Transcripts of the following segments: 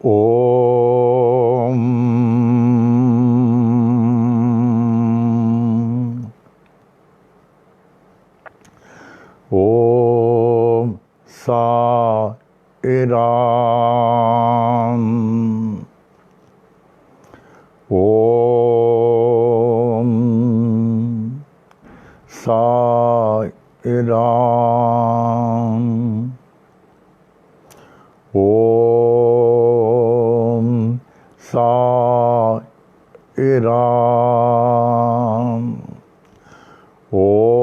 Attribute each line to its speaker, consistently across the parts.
Speaker 1: ओम ओम साई राम। ओम साई राम। ओम साई राम। ओम।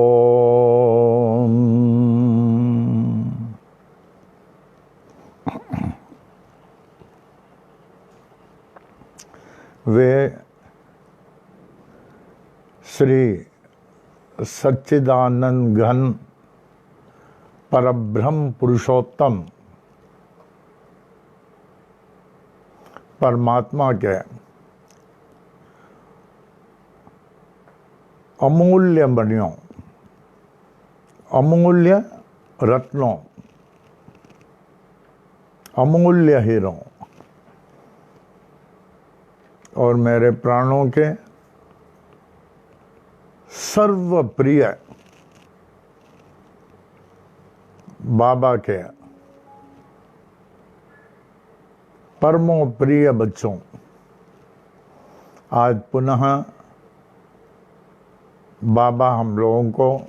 Speaker 1: वे श्री सच्चिदानंद घन परब्रह्म पुरुषोत्तम परमात्मा के अमूल्य मणियों, अमूल्य रत्नों, अमूल्य हीरों और मेरे प्राणों के सर्वप्रिय बाबा के परमो प्रिय बच्चों, आज पुनः बाबा हम लोगों को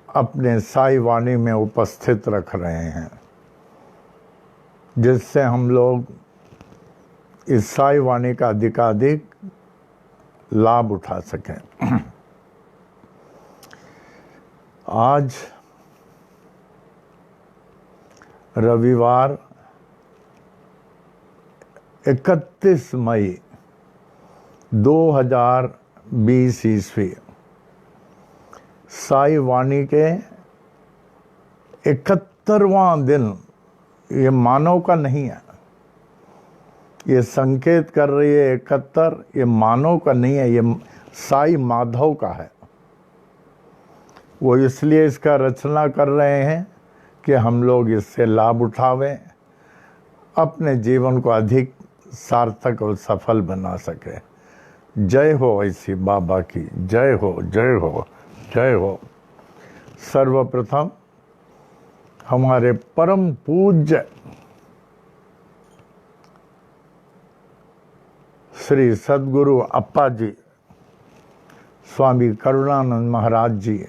Speaker 1: अपने साई वाणी में उपस्थित रख रहे हैं, जिससे हम लोग इस साई वाणी का अधिकाधिक लाभ उठा सकें। आज रविवार 31 मई 2020 ईस्वी, साई वाणी के 71वां दिन। ये मानव का नहीं है, ये संकेत कर रही है 71, ये मानव का नहीं है, ये साई माधव का है। वो इसलिए इसका रचना कर रहे हैं कि हम लोग इससे लाभ उठावें, अपने जीवन को अधिक सार्थक और सफल बना सके। जय हो ऐसी बाबा की, जय हो, जय हो, जय हो। सर्वप्रथम हमारे परम पूज्य श्री सद्गुरु अप्पा जी स्वामी करुणानंद महाराज जी,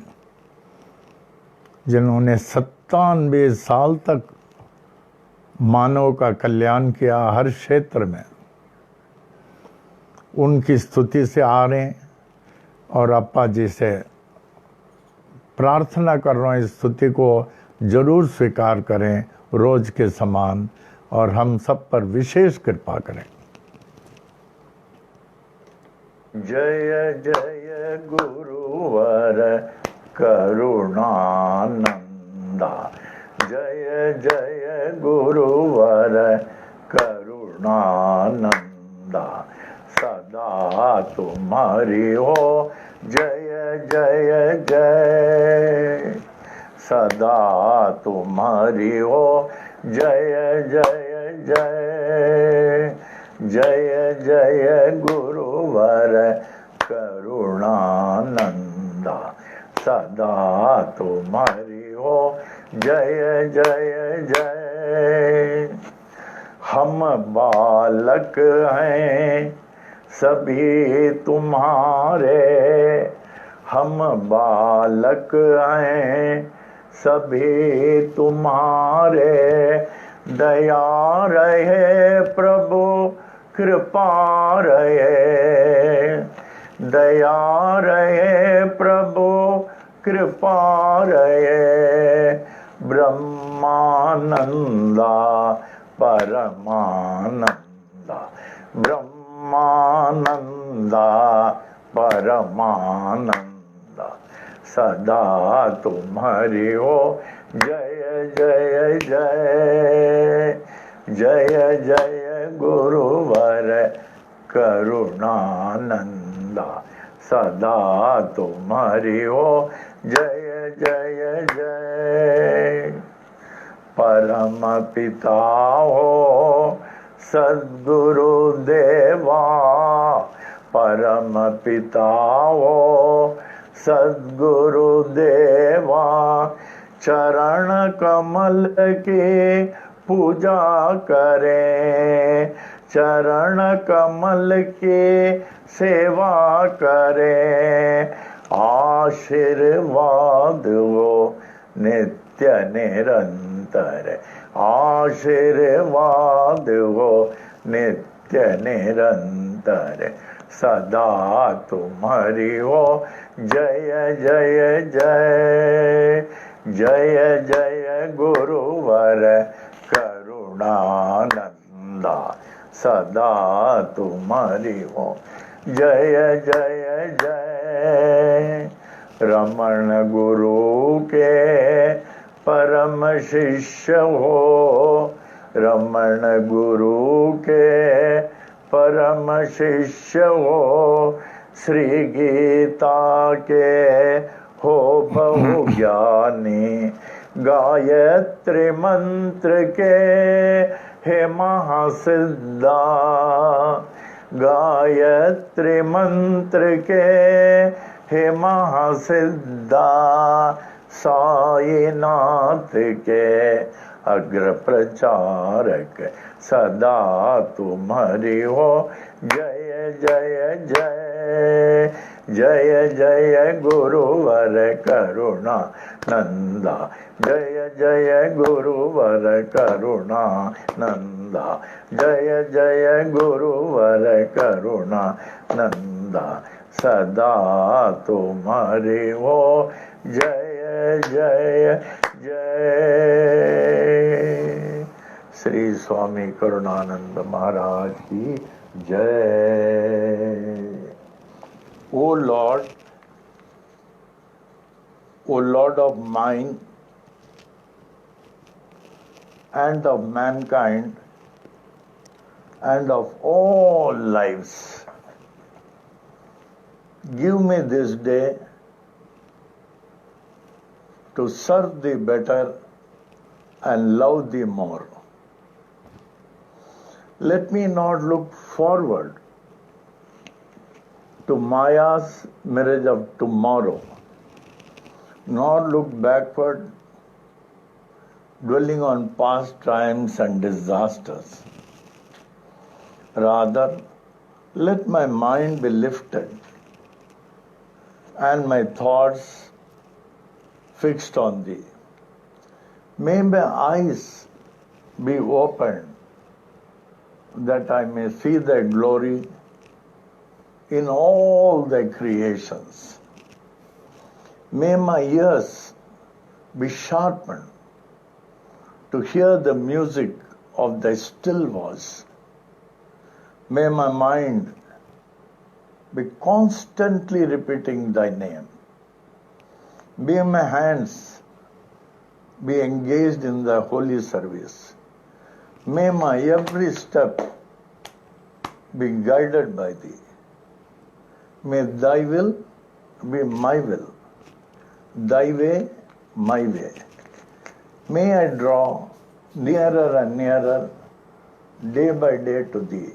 Speaker 1: जिन्होंने 97 साल तक मानव का कल्याण किया हर क्षेत्र में, उनकी स्तुति से आ रहे हैं और अप्पा जी से प्रार्थना कर रहे हैं, इस स्तुति को जरूर स्वीकार करें रोज के समान और हम सब पर विशेष कृपा करें। जय जय गुरुवर करुणानंदा, जय जय गुरुवर करुणानंदा, सदा तुम्हारी हो जय जय जय, सदा तुम्हारी हो जय जय जय, जय जय गुरुवर करुणानंदा, सदा तुम्हारी हो जय जय जय। हम बालक हैं सभी तुम्हारे, हम बालक हैं सभी तुम्हारे, दया रहे प्रभु कृपा रहे, दया रहे प्रभु कृपा रहे, ब्रह्मानंदा परमानंदा, ब्रह्मानंदा परमानंदा, सदा तुम्हारी हो जय जय जय, जय जय गुरुवर करुणानंदा, सदा तुम्हारी हो जय जय जय। परम पिता हो सद्गुरु देवा, परम पिता हो सद्गुरु देवा, चरण कमल की पूजा करें, चरण कमल की सेवा करें, आशीर्वाद हो नित्य निरंतर, आशीर्वाद हो नित्य निरंतर, सदा तुम्हारी हो जय जय जय, जय जय गुरुवर करुणानंदा, सदा तुम्हारी हो जय जय जय। रमण गुरु के परम शिष्य हो, रमण गुरु के परम शिष्य हो, श्री गीता के हो बहु ज्ञानी, गायत्री मंत्र के हे महासिद्धा, गायत्री मंत्र के हे महासिद्धा, साईनाथ के अग्र प्रचारक, सदा तुम्हारी हो जय जय जय, जय जय गुरुवर करुणा नंदा, जय जय गुरुवर करुणा नंदा, जय जय गुरुवर करुणा नंदा, सदा तुम्हारी हो जय जय जय। श्री स्वामी करुणानंद महाराज की जय। O Lord, O Lord of mine and of mankind and of all lives, give me this day to serve thee better and love thee more. Let me not look forward to Maya's mirage of tomorrow, nor look backward, dwelling on past triumphs and disasters. Rather, let my mind be lifted and my thoughts fixed on thee. May my eyes be opened that I may see thy glory in all thy creations. May my ears be sharpened to hear the music of thy still voice. May my mind be constantly repeating thy name. May my hands be engaged in the holy service. May my every step be guided by thee. May thy will be my will, thy way my way. May I draw nearer and nearer day by day to thee.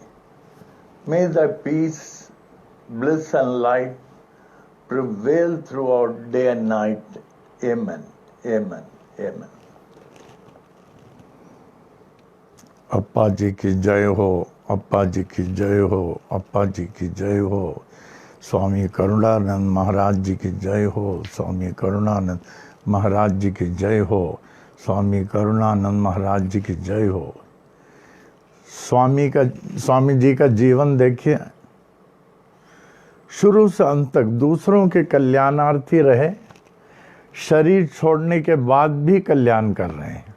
Speaker 1: May thy peace, bliss and light prevail throughout day and night. Amen, amen, amen. Appa ji की जय हो, अप्पा जी की जय हो, अप्पा जी की जय हो। स्वामी करुणानंद महाराज जी की जय हो, स्वामी करुणानंद महाराज जी की जय हो, स्वामी करुणानंद महाराज जी की जय हो। स्वामी जी का जीवन देखिए, शुरू से अंत तक दूसरों के कल्याणार्थी रहे, शरीर छोड़ने के बाद भी कल्याण कर रहे हैं।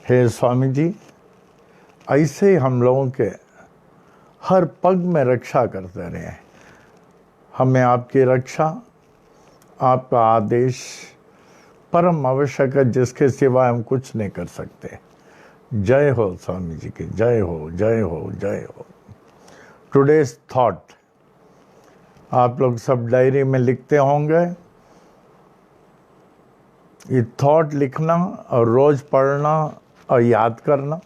Speaker 1: हे स्वामी जी, ऐसे ही हम लोगों के हर पग में रक्षा करते रहे। हमें आपकी रक्षा, आपका आदेश परम आवश्यक है, जिसके सिवा हम कुछ नहीं कर सकते। जय हो स्वामी जी की, जय हो, जय हो, जय हो। टुडेज थॉट, आप लोग सब डायरी में लिखते होंगे। ये थॉट लिखना और रोज पढ़ना और याद करना,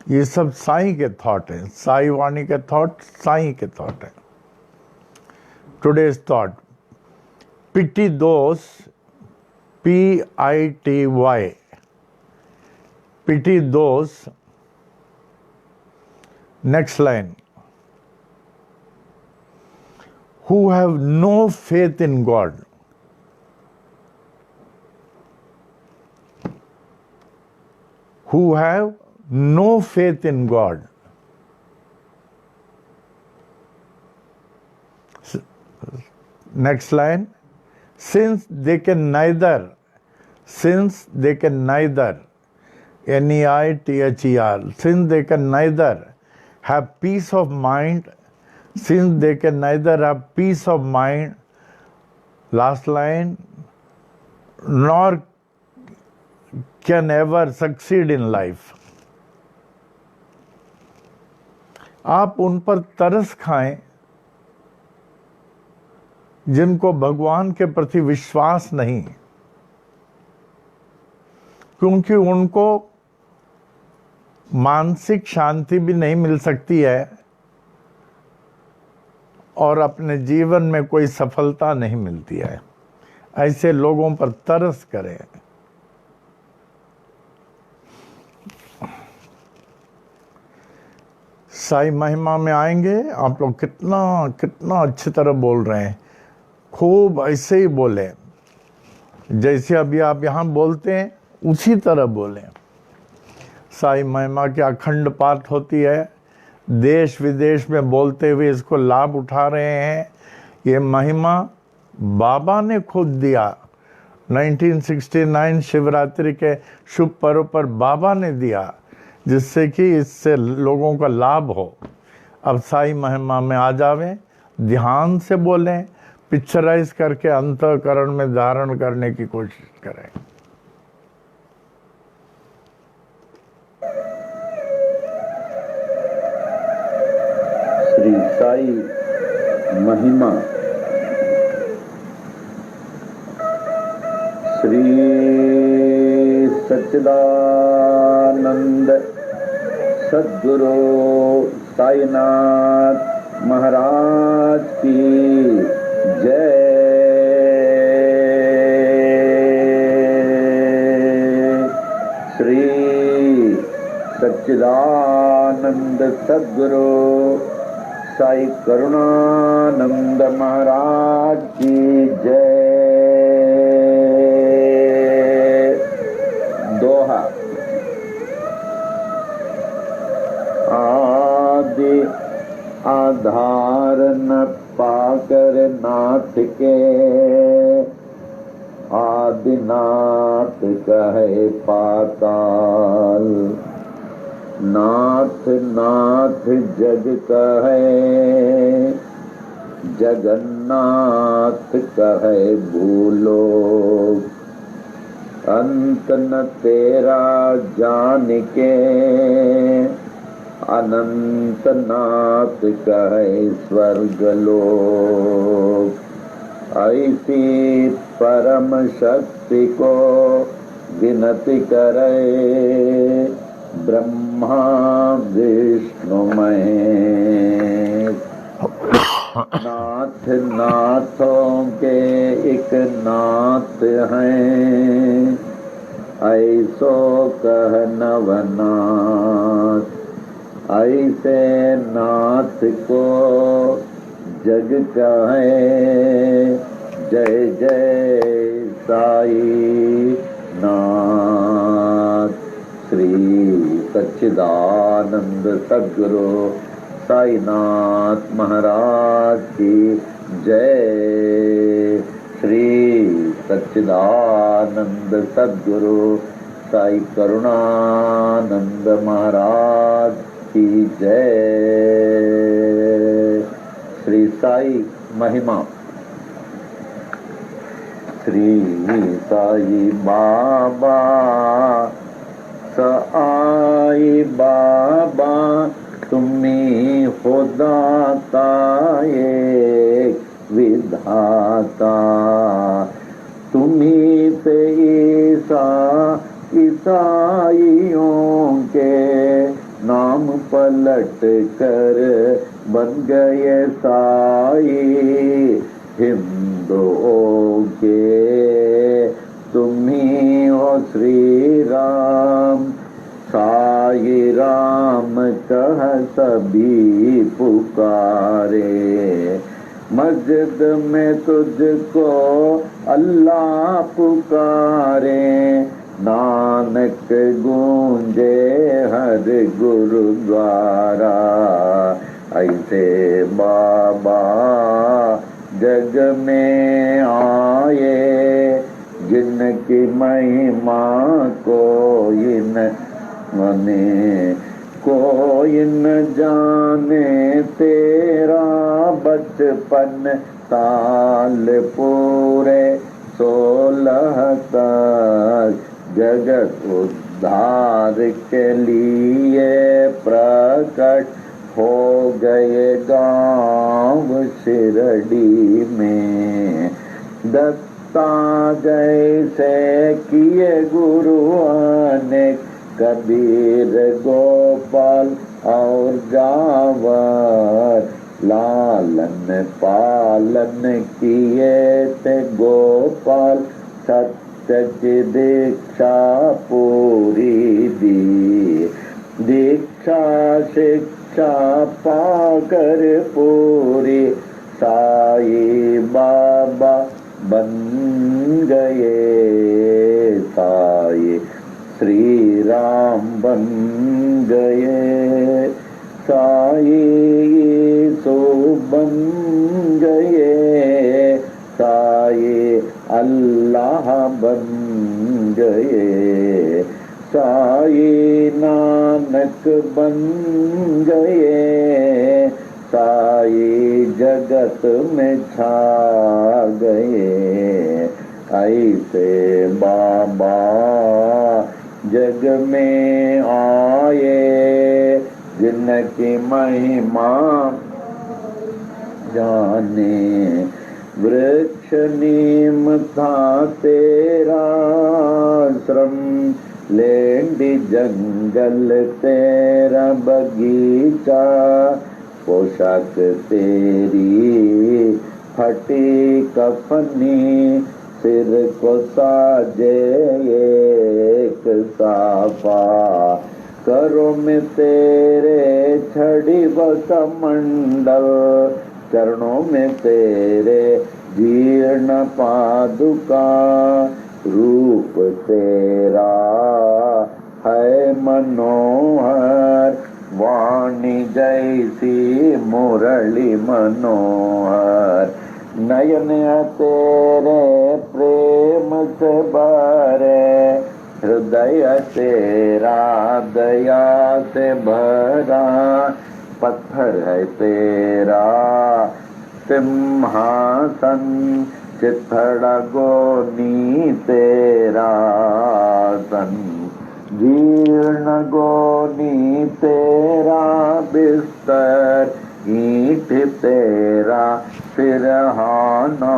Speaker 1: ये सब साईं के थॉट है, साई वाणी के थॉट साईं के थॉट है। Today's thought, pity those, PITY, pity those. Next line, who have no faith in God. Who have no faith in God. Next line, since they can neither, NEITHER, since they can neither have peace of mind, since they can neither have peace of mind, last line, nor can ever succeed in life. आप उन पर तरस खाएं जिनको भगवान के प्रति विश्वास नहीं, क्योंकि उनको मानसिक शांति भी नहीं मिल सकती है और अपने जीवन में कोई सफलता नहीं मिलती है। ऐसे लोगों पर तरस करें। साई महिमा में आएंगे आप लोग, कितना कितना अच्छी तरह बोल रहे हैं, खूब ऐसे ही बोले, जैसे अभी आप यहाँ बोलते हैं उसी तरह बोलें। साई महिमा की अखंड पाठ होती है, देश विदेश में बोलते हुए इसको लाभ उठा रहे हैं। ये महिमा बाबा ने खुद दिया, 1969 शिवरात्रि के शुभ पर्व पर बाबा ने दिया, जिससे कि इससे लोगों का लाभ हो। अब साई महिमा में आ जावें, ध्यान से बोलें, पिक्चराइज करके अंतःकरण में धारण करने की कोशिश करें।
Speaker 2: श्री साई महिमा। श्री सच्चिदानंद सद्गुरु साईनाथ महाराज की जय। श्री सच्चिदानंद सद्गुरु साई करुणानंद महाराज की जय। दोहा। आदि आधार न पाकर नाथ के, आदिनाथ कहे पाताल। नाथ नाथ जग कहे, जगन्नाथ कहे भूलो। अंत न तेरा जान के, अनंत नाथ कहे स्वर्गलोक। ऐसी परम शक्ति को गिनती करे, ब्रह्मा विष्णु महेश। नाथ नाथों के एक नाथ हैं, ऐसो कह नवनाथ। ऐसे नाथ को जग कहे, जय जय साई नाथ। श्री सच्चिदानंद सद्गुरु साईनाथ महाराज की जय। श्री सच्चिदानंद सद्गुरु साई करुणानंद महाराज की जय। श्री साई महिमा। श्री साई बाबा साई बाबा, तुम्ही हो दाता एक विधाता। तुम्ही ईसाइयों के नाम पलट कर बन गए साई, हिंदुओं के तुम ही हो श्री राम। साई राम कह सभी पुकारे, मस्जिद में तुझको अल्लाह पुकारे, नानक गूंजे हर गुरुद्वारा। ऐसे बाबा जग में आए, जिनकी महिमा कोई न मने, कोई न जाने। तेरा बचपन साल पूरे 16 तक जगत उद्धार के लिए प्रकट हो गए गांव शिरडी में। दत्ता जैसे किए गुरुओं ने, कबीर गोपाल और जावर, लालन पालन किए थे गोपाल। सत्य की दीक्षा पूरी दी, दीक्षा शिक्षा पाकर पूरी, साई बाबा बन गए साई श्री राम बन गए, साई यीशु बन गए, साई अल्लाह बन गए, साई नानक बन गए, साई जगत में छा गए। ऐसे बाबा जग में आए, जिनकी महिमा जाने। वृक्ष नीम था तेरा आश्रम, लेंडी जंगल तेरा बगीचा, पोशाक तेरी फटी कफनी, सिर को साजे एक साफा, करों में तेरे छड़ी व कमंडल, चरणों में तेरे जीर्ण पादुका, रूप तेरा है मनोहर, वाणी जैसी मुरली मनोहर, नयन तेरे प्रेम से भरे, हृदय तेरा दया से भरा, पत्थर है तेरा सिंहासन, चिथड़ा गोनी तेरा सन, जीर्ण गोनी तेरा बिस्तर, ईंट तेरा सिरहाना।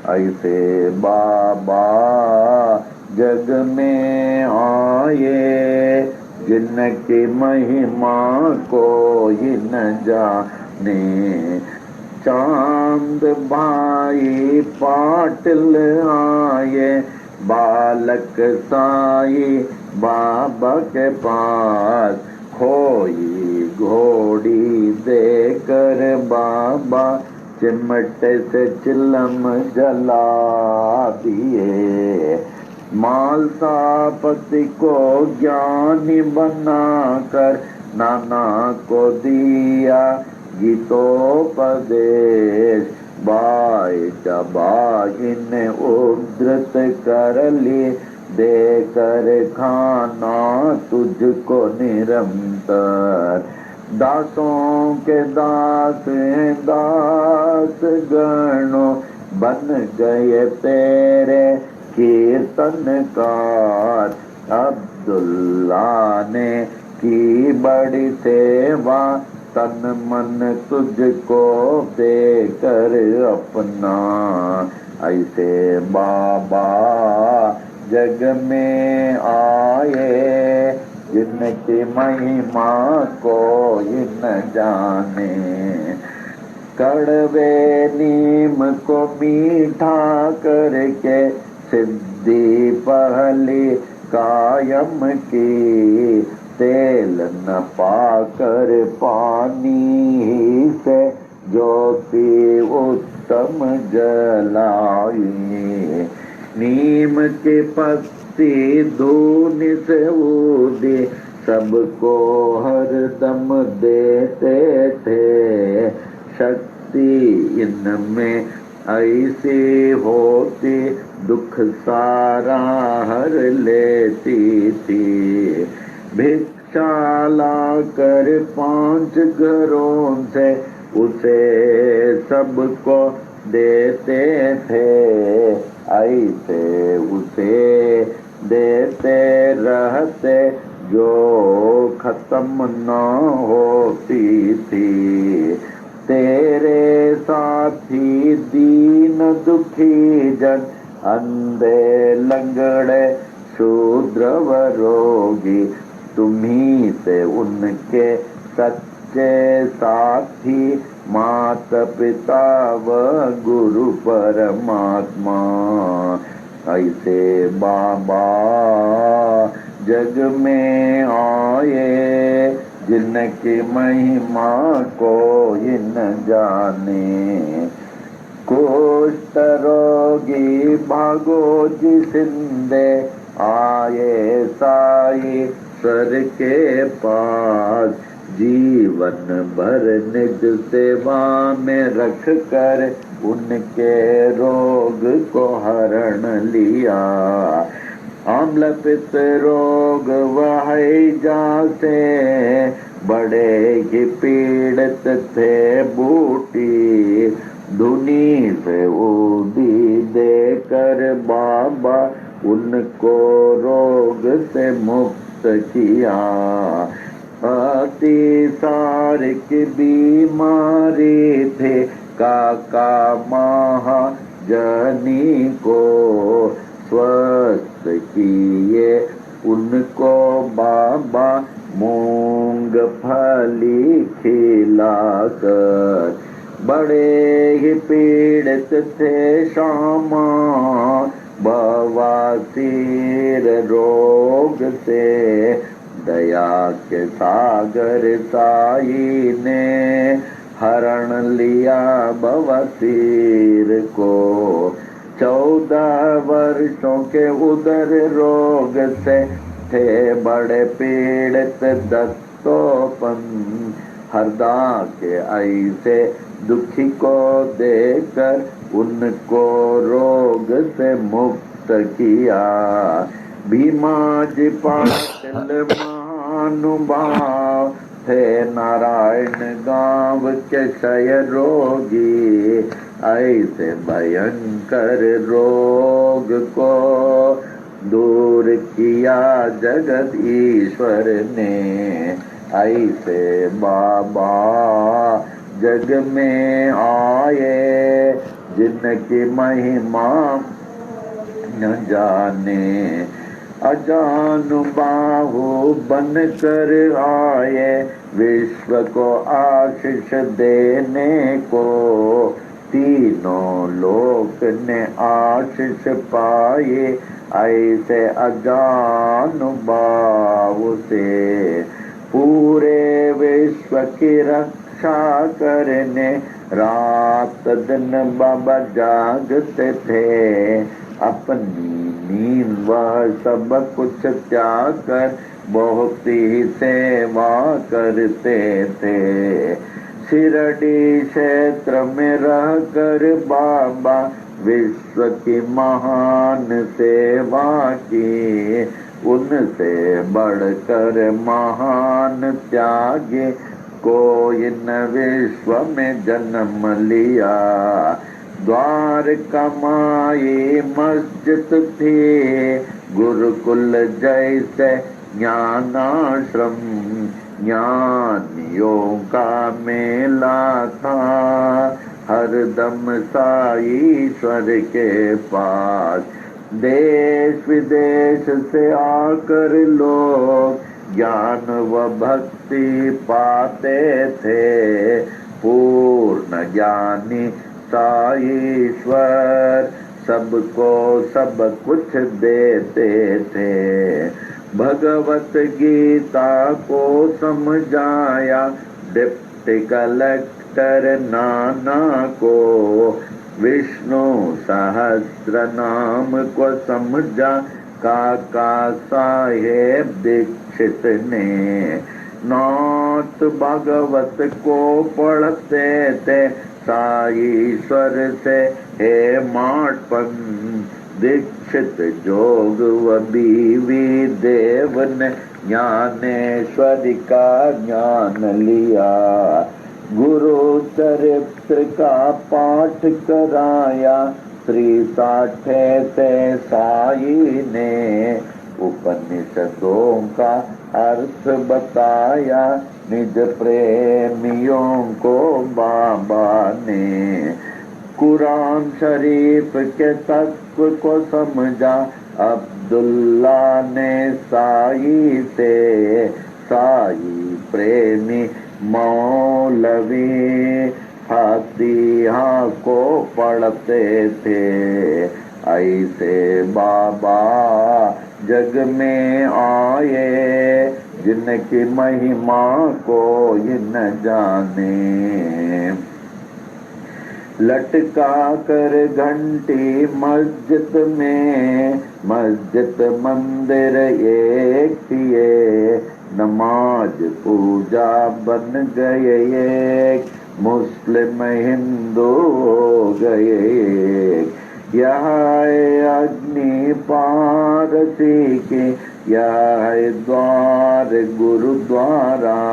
Speaker 2: ऐसे बाबा जग में आए, जिनकी महिमा कोई न जाने। चांद भाई पाटिल आए, बालक साई बाबा के पास, खोई घोड़ी देकर बाबा चिमटे से चिलम जला दिए। मालसापति को ज्ञानी बनाकर नाना को दिया गीतोपदेश, बाई चबाई ने उद्धृत कर ली, देकर खाना तुझको निरंतर। दासों के दास दास गणों बन गए तेरे कीर्तनकार। अब्दुल्ला ने की बड़ी सेवा, तन मन तुझको देकर अपना। ऐसे बाबा जग में आए, जिनकी महिमा कोई न जाने। कड़वे नीम को मीठा करके सिद्धि पहली कायम की, तेल न पाकर पानी से ज्योति उत्तम जलाई। नीम के पत्ती धूनि से उदी, सबको हरदम देते थे। शक्ति इनमें ऐसी होती, दुख सारा हर लेती थी। भिक्षा लाकर 5 घरों से उसे सबको देते थे। ऐसे उसे देते रहते जो खत्म न होती थी। तेरे साथी दीन दुखी जन, अंधे लंगड़े शूद्र व रोगी, तुम्ही से उनके सच्चे साथी, माता पिता व गुरु परमात्मा। ऐसे बाबा जग में आए, जिनकी महिमा कोई न जाने। कुष्ठ रोगी भागो जिसिंदे, आए साई सर के पास। जीवन भर निज सेवा में रख कर, उनके रोग को हरण लिया। आम्ल पित्त रोग वह जासे, बड़े ही पीड़ित थे बूटी। धुनी से ऊदी देकर बाबा, उनको रोग से मुक्त किया। अति सारिक बीमारी थे काका महाजनी को, स्वस्थ किए उनको बाबा मूंग फली खिलाकर। बड़े ही पीड़ित थे श्यामा, बवासीर रोग से। दया के सागर साई ने हरण लिया बवासीर को। 14 वर्षों के उदर रोग से थे बड़े पीड़ित दत्तोपन। हरदा के ऐसे दुखी को देकर, उनको रोग से मुक्त किया। भीमा जी पाटिल महानुभाव थे, नारायण गांव के क्षय रोगी। ऐसे भयंकर रोग को दूर किया जगत ईश्वर ने। ऐसे बाबा जग में आए, जिनकी महिमा न जाने। अजानु बाहु बन कर आए, विश्व को आशीष देने को। तीनों लोक ने आशीष पाए, ऐसे अजानु बाहु से। पूरे विश्व की रक्षा करने, रात दिन बाबा जागते थे। अपनी नींद वह सब कुछ त्याग कर, बहुत ही सेवा करते थे। शिरडी क्षेत्र में रह कर बाबा, विश्व की महान सेवा की। उनसे बढ़कर महान त्यागी, कोई न विश्व में जन्म लिया। द्वारका माई मस्जिद थी, गुरुकुल जैसे ज्ञानाश्रम। ज्ञानियों का मेला था, हरदम साईश्वर के पास। देश विदेश से आकर लोग ज्ञान व भक्ति पाते थे। पूर्ण ज्ञानी साईश्वर सबको सब कुछ देते थे। भगवत गीता को समझाया डिप्टी कलेक्टर नाना को। विष्णु सहस्त्र नाम को समझा काका साहेब दीक्षित ने। नाथ भागवत को पढ़ते थे साईश्वर से हे माटपन। दीक्षित जोग व बीवी देव ने ज्ञानेश्वरी का ज्ञान लिया। गुरु चरित्र का पाठ कराया श्री साठे से साई ने। उपनिषदों का अर्थ बताया निज प्रेमियों को बाबा ने। कुरान शरीफ के तत्व को समझा अब्दुल्ला ने साई से। साई प्रेमी मौलवी फातिहा को पढ़ते थे। ऐसे बाबा जग में आए जिनकी महिमा को न जाने। लटका कर घंटी मस्जिद में, मस्जिद मंदिर एक थिए। नमाज पूजा बन गए एक, मुस्लिम हिंदू हो गए। यह अग्नि पारसी की, यह द्वार गुरुद्वारा।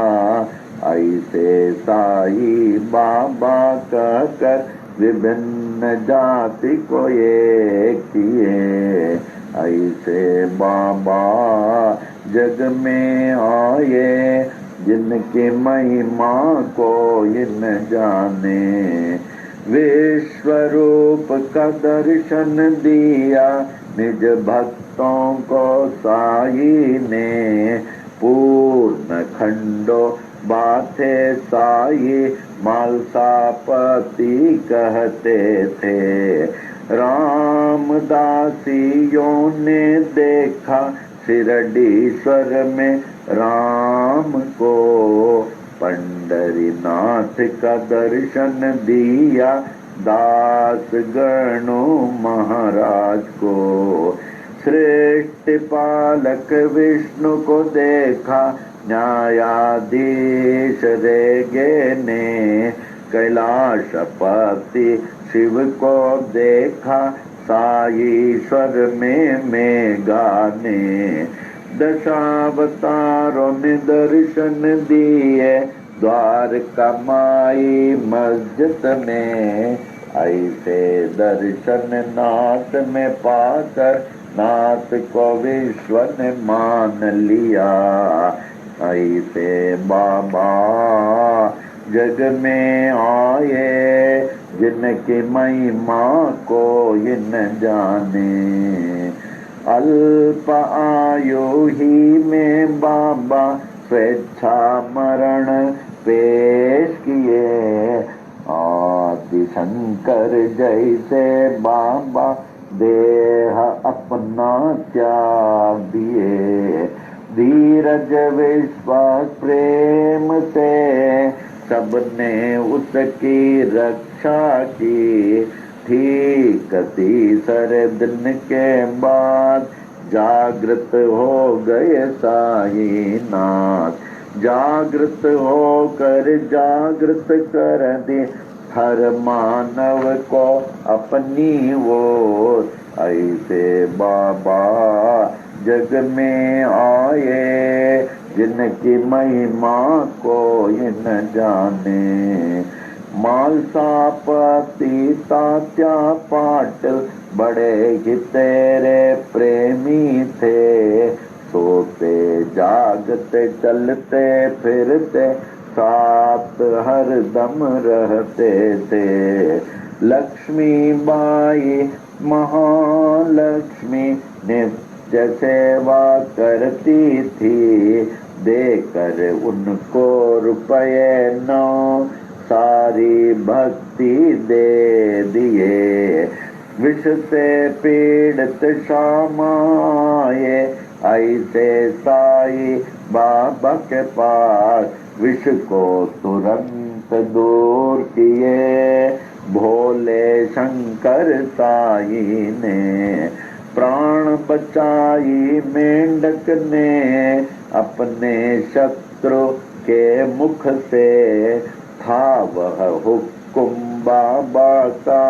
Speaker 2: ऐसे साई बाबा कहकर विभिन्न जाति को एक किए। ऐसे बाबा जग में आए जिनकी महिमा को न जाने। विश्व रूप का दर्शन दिया निज भक्तों को साई ने। पूर्ण खंडो बाथे साई मालसापति कहते थे। रामदासियों ने देखा शिरडीश्वर में राम को। पंडरीनाथ का दर्शन दिया दास गणो महाराज को। श्रेष्ठ पालक विष्णु को देखा न्यायाधीश रेगे ने। कैलाशपति शिव को देखा साईश्वर में मेघा ने। दशावतारों ने दर्शन दिए द्वारका माई मस्जिद में। ऐसे दर्शन नाथ में पाकर नाथ को विश्व ने मान लिया। ऐसे बाबा जग में आए जिनकी महिमा को न जाने। अल्प आयु ही में बाबा स्वेच्छा मरण पेश किए। आदि शंकर जैसे बाबा देह अपना त्याग दिए। धीरज विश्वास प्रेम से सबने उसकी रक्षा की। ठीक तीसरे दिन के बाद जागृत हो गए साईनाथ। जागृत होकर जागृत कर दे हर मानव को अपनी ओर। ऐसे बाबा जग में आए जिनकी महिमा को न जाने। मालसापति तात्या पाटिल बड़े ही तेरे प्रेमी थे। सोते जागते चलते फिरते साथ हर दम रहते थे। लक्ष्मी बाई महालक्ष्मी नित्य सेवा करती थी, देकर उनको रुपये 9 सारी भक्ति दे दिए। विष से पीड़ित श्यामाए ऐसे साई बाबा के पास, विष को तुरंत दूर किए भोले शंकर साई ने। प्राण बचाई मेंढक ने अपने शत्रु के मुख से, था वह हुक्म बाबा का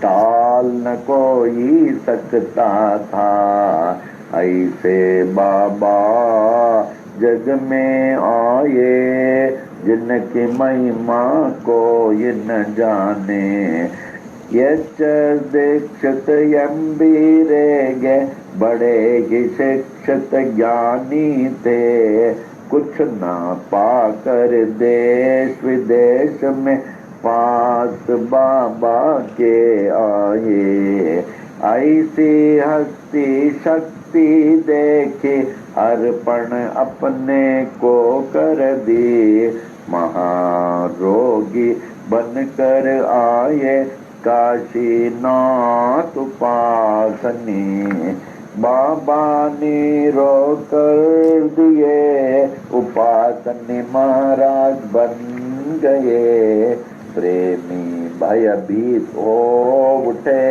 Speaker 2: टाल न कोई सकता था। ऐसे बाबा जग में आए, जिनकी महिमा कोई न जाने। यच दीक्षित यम्बीरेगे, बड़े ही शिक्षित ज्ञानी थे। कुछ ना पाकर देश विदेश में पास बाबा के आए। ऐसी हस्ती शक्ति देखी, अर्पण अपने को कर दी। महारोगी बनकर आए काशीनाथ उपासनी। बाबा ने रोक कर दिए, उपासनी महाराज बन गए। प्रेमी भयभीत हो उठे,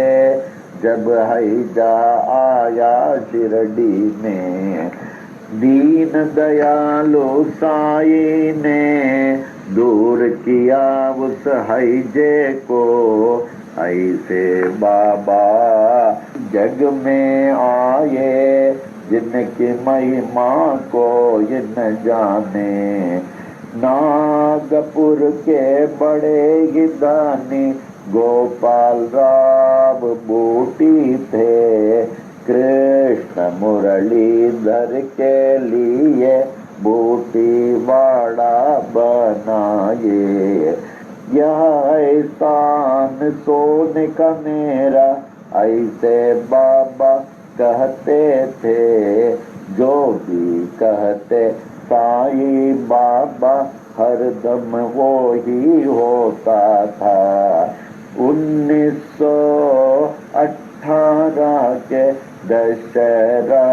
Speaker 2: जब हैजा आया शिरडी में। दीन दयालु साई ने दूर किया उस हैजे को। ऐसे बाबा जग में आए, जिनकी महिमा को ये न जाने। नागपुर के बड़े ही दानी गोपाल राव बूटी थे। कृष्ण मुरलीधर के लिए बूटी वाड़ा बनाए। यह स्थान सोने का मेरा, ऐसे बाबा कहते थे। जो भी कहते साई बाबा, हरदम वो ही होता था। 1918 के दशहरा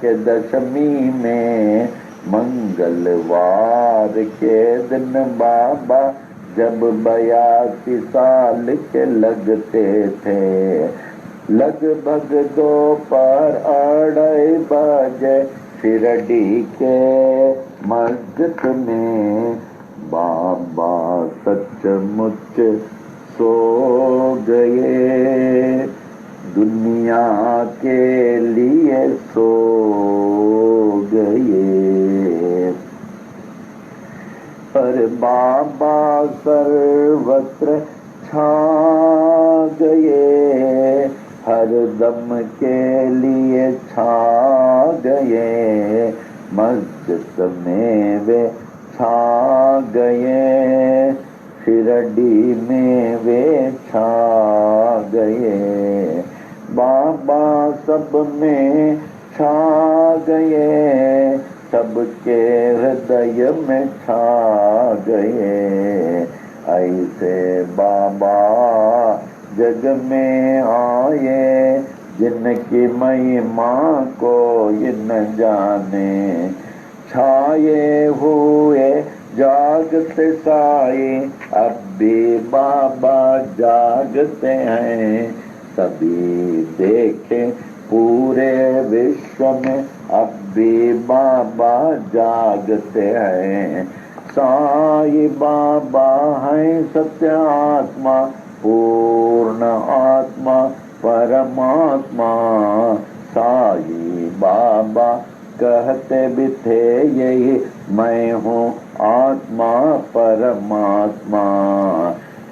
Speaker 2: के दशमी में, मंगलवार के दिन बाबा जब 82 साल के लगते थे। लगभग दोपहर 2:30 बजे शिरडी के मस्जिद में बाबा सचमुच सो गए। दुनिया के लिए सो गए। पर बाबा सर्वत्र छा गए, हर दम के लिए छा गए। मस्जिद में वे छा गए, शिरडी में वे छा गए। बाबा सब में छा गए, सबके हृदय में छा गए। ऐसे बाबा जग में आए, जिनकी महिमा को ये न जाने। छाए हुए जागते साए, अब भी बाबा जागते हैं। सभी देखें पूरे विश्व में, अब भी बाबा जागते हैं। साई बाबा हैं सत्य आत्मा, पूर्ण आत्मा परमात्मा। साई बाबा कहते भी थे यही, मैं हूँ आत्मा परमात्मा।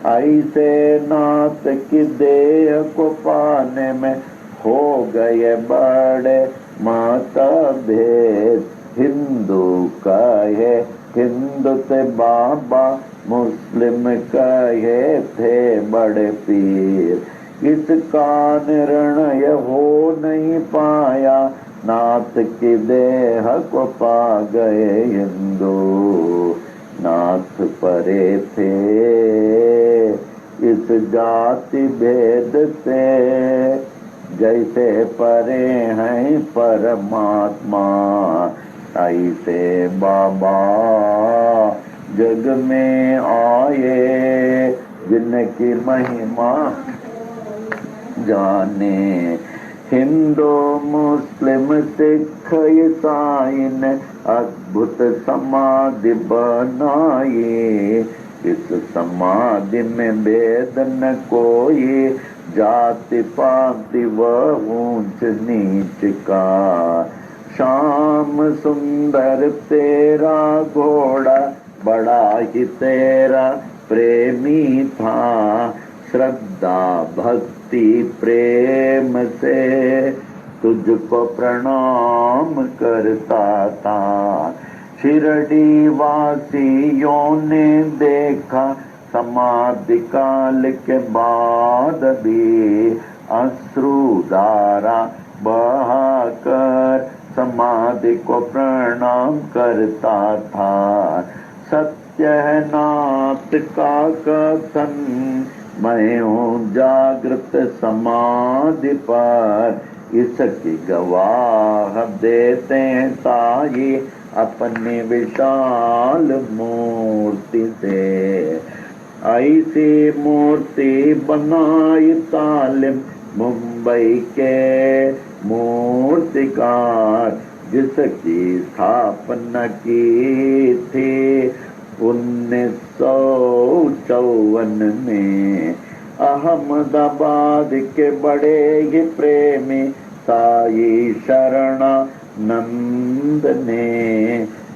Speaker 2: ऐसे नाथ की देह को पाने में हो गए बड़े मतभेद। हिंदू कहे हिंदू थे बाबा, मुस्लिम कहे थे बड़े पीर। इसका निर्णय हो नहीं पाया, नाथ की देह को पा गए हिंदू। नाथ परे थे इस जाति भेद से, जैसे परे हैं परमात्मा, ऐसे बाबा जग में आए, जिनकी महिमा जाने। हिंदू मुस्लिम सिख ईसाई ने अद्भुत समाधि बनाई, इस समाधि में भेद न कोई, जाति पाति व ऊंच नीच का। श्याम सुंदर तेरा घोड़ा, बड़ा ही तेरा प्रेमी था, श्रद्धा भक्ति प्रेम से तुझको प्रणाम करता था। शिरडी वासियों ने देखा समाधि काल के बाद भी, अश्रुधारा बहाकर समाधि को प्रणाम करता था। सत्य है नाथ का कथन, मैं हूँ जागृत समाधि पर, इसकी गवाह देते हैं साई अपनी विशाल मूर्ति से। ऐसी मूर्ति बनाई तालिम मुंबई के मूर्तिकार, जिसकी स्थापना की थी 1954 में। अहमदाबाद के बड़े ही प्रेमी साई शरणानंद ने,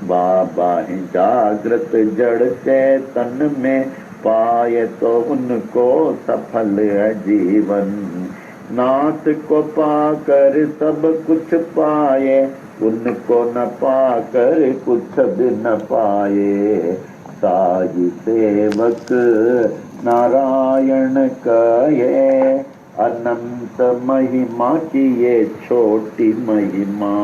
Speaker 2: बाबा ही जागृत जड़ चेतन में, पाए तो उनको सफल है जीवन। नाथ को पाकर सब कुछ पाए, उनको न पाकर कुछ भी न पाए। साई सेवक नारायण कहे, अनंत महिमा की ये छोटी महिमा।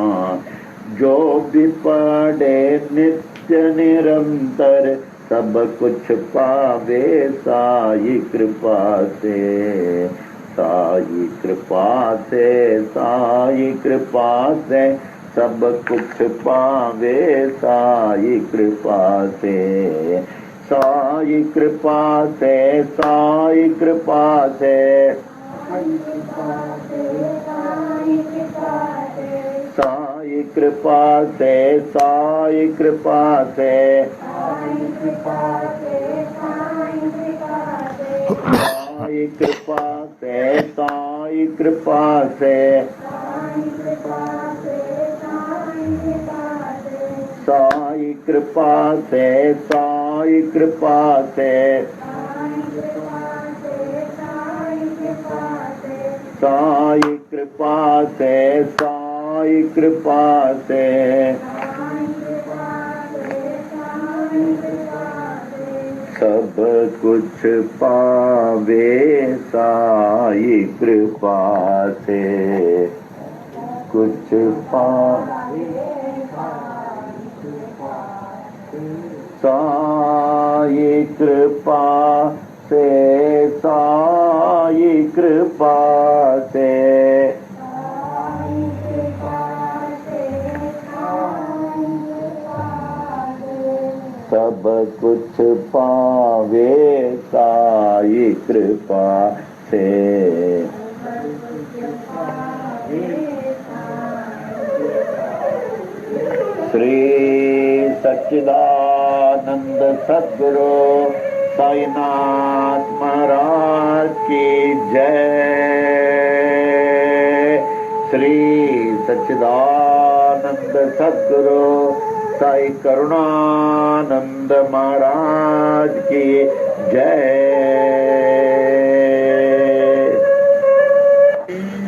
Speaker 2: जो भी पढ़े नित्य निरंतर, सब कुछ पावे साई कृपा से। साई कृपा से, साई कृपा से, सब कुछ पावे साई कृपा से। साई कृपा से, साई कृपा से, साई कृपा से, साई कृपा से, साई कृपा से, साई कृपा से, साई कृपा से, साई कृपा से, साई कृपा से, साई कृपा से। सब कुछ पावे साई कृपा से, कुछ पावे साई कृपा से, साई कृपा से। सब कुछ पावे साई कृपा से। श्री सच्चिदानंद सद्गुरु साईनाथ महाराज की जय। श्री सच्चिदानंद सद्गुरु साई करुणानंद महाराज की जय।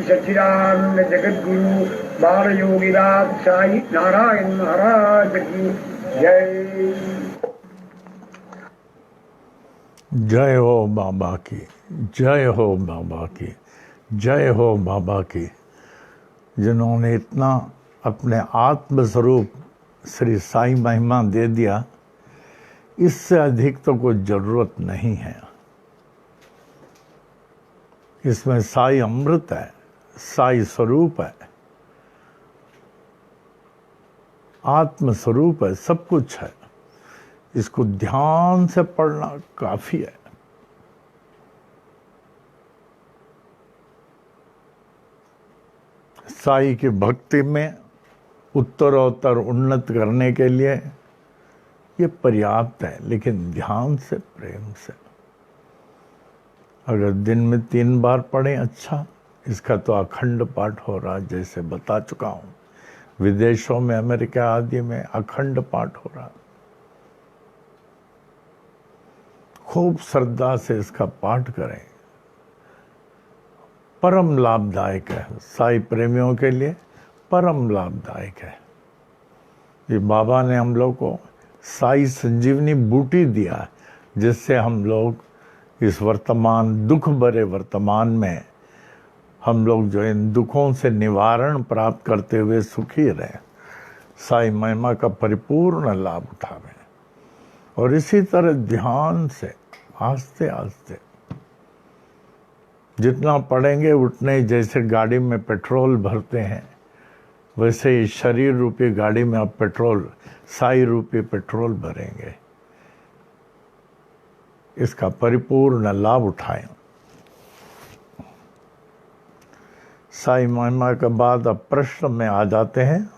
Speaker 3: सच्चिदानंद जगद्गुरु बाल योगीनाथ साई नारायण महाराज की जय।
Speaker 1: जय हो बाबा की, जय हो बाबा की। जय हो बाबा की, जिन्होंने इतना अपने आत्म स्वरूप श्री साईं महिमा दे दिया। इससे अधिक तो कोई जरूरत नहीं है। इसमें साई अमृत है, साई स्वरूप है, आत्म स्वरूप है, सब कुछ है। इसको ध्यान से पढ़ना काफी है। साई की भक्ति में उत्तरोत्तर उन्नत करने के लिए ये पर्याप्त है, लेकिन ध्यान से, प्रेम से। अगर दिन में 3 बार पढ़ें, अच्छा, इसका तो अखंड पाठ हो रहा है, जैसे बता चुका हूं। विदेशों में, अमेरिका आदि में अखंड पाठ हो रहा। खूब श्रद्धा से इसका पाठ करें, परम लाभदायक है। साई प्रेमियों के लिए परम लाभदायक है। ये बाबा ने हम लोग को साई संजीवनी बूटी दिया, जिससे हम लोग इस वर्तमान दुख भरे वर्तमान में हम लोग जो इन दुखों से निवारण प्राप्त करते हुए सुखी रहे, साई महिमा का परिपूर्ण लाभ उठावें। और इसी तरह ध्यान से आस्ते आस्ते जितना पढ़ेंगे उतने, जैसे गाड़ी में पेट्रोल भरते हैं, वैसे ही शरीर रूपी गाड़ी में आप पेट्रोल, साई रूपी पेट्रोल भरेंगे। इसका परिपूर्ण लाभ उठाएं। साई महिमा के बाद अब प्रश्न में आ जाते हैं।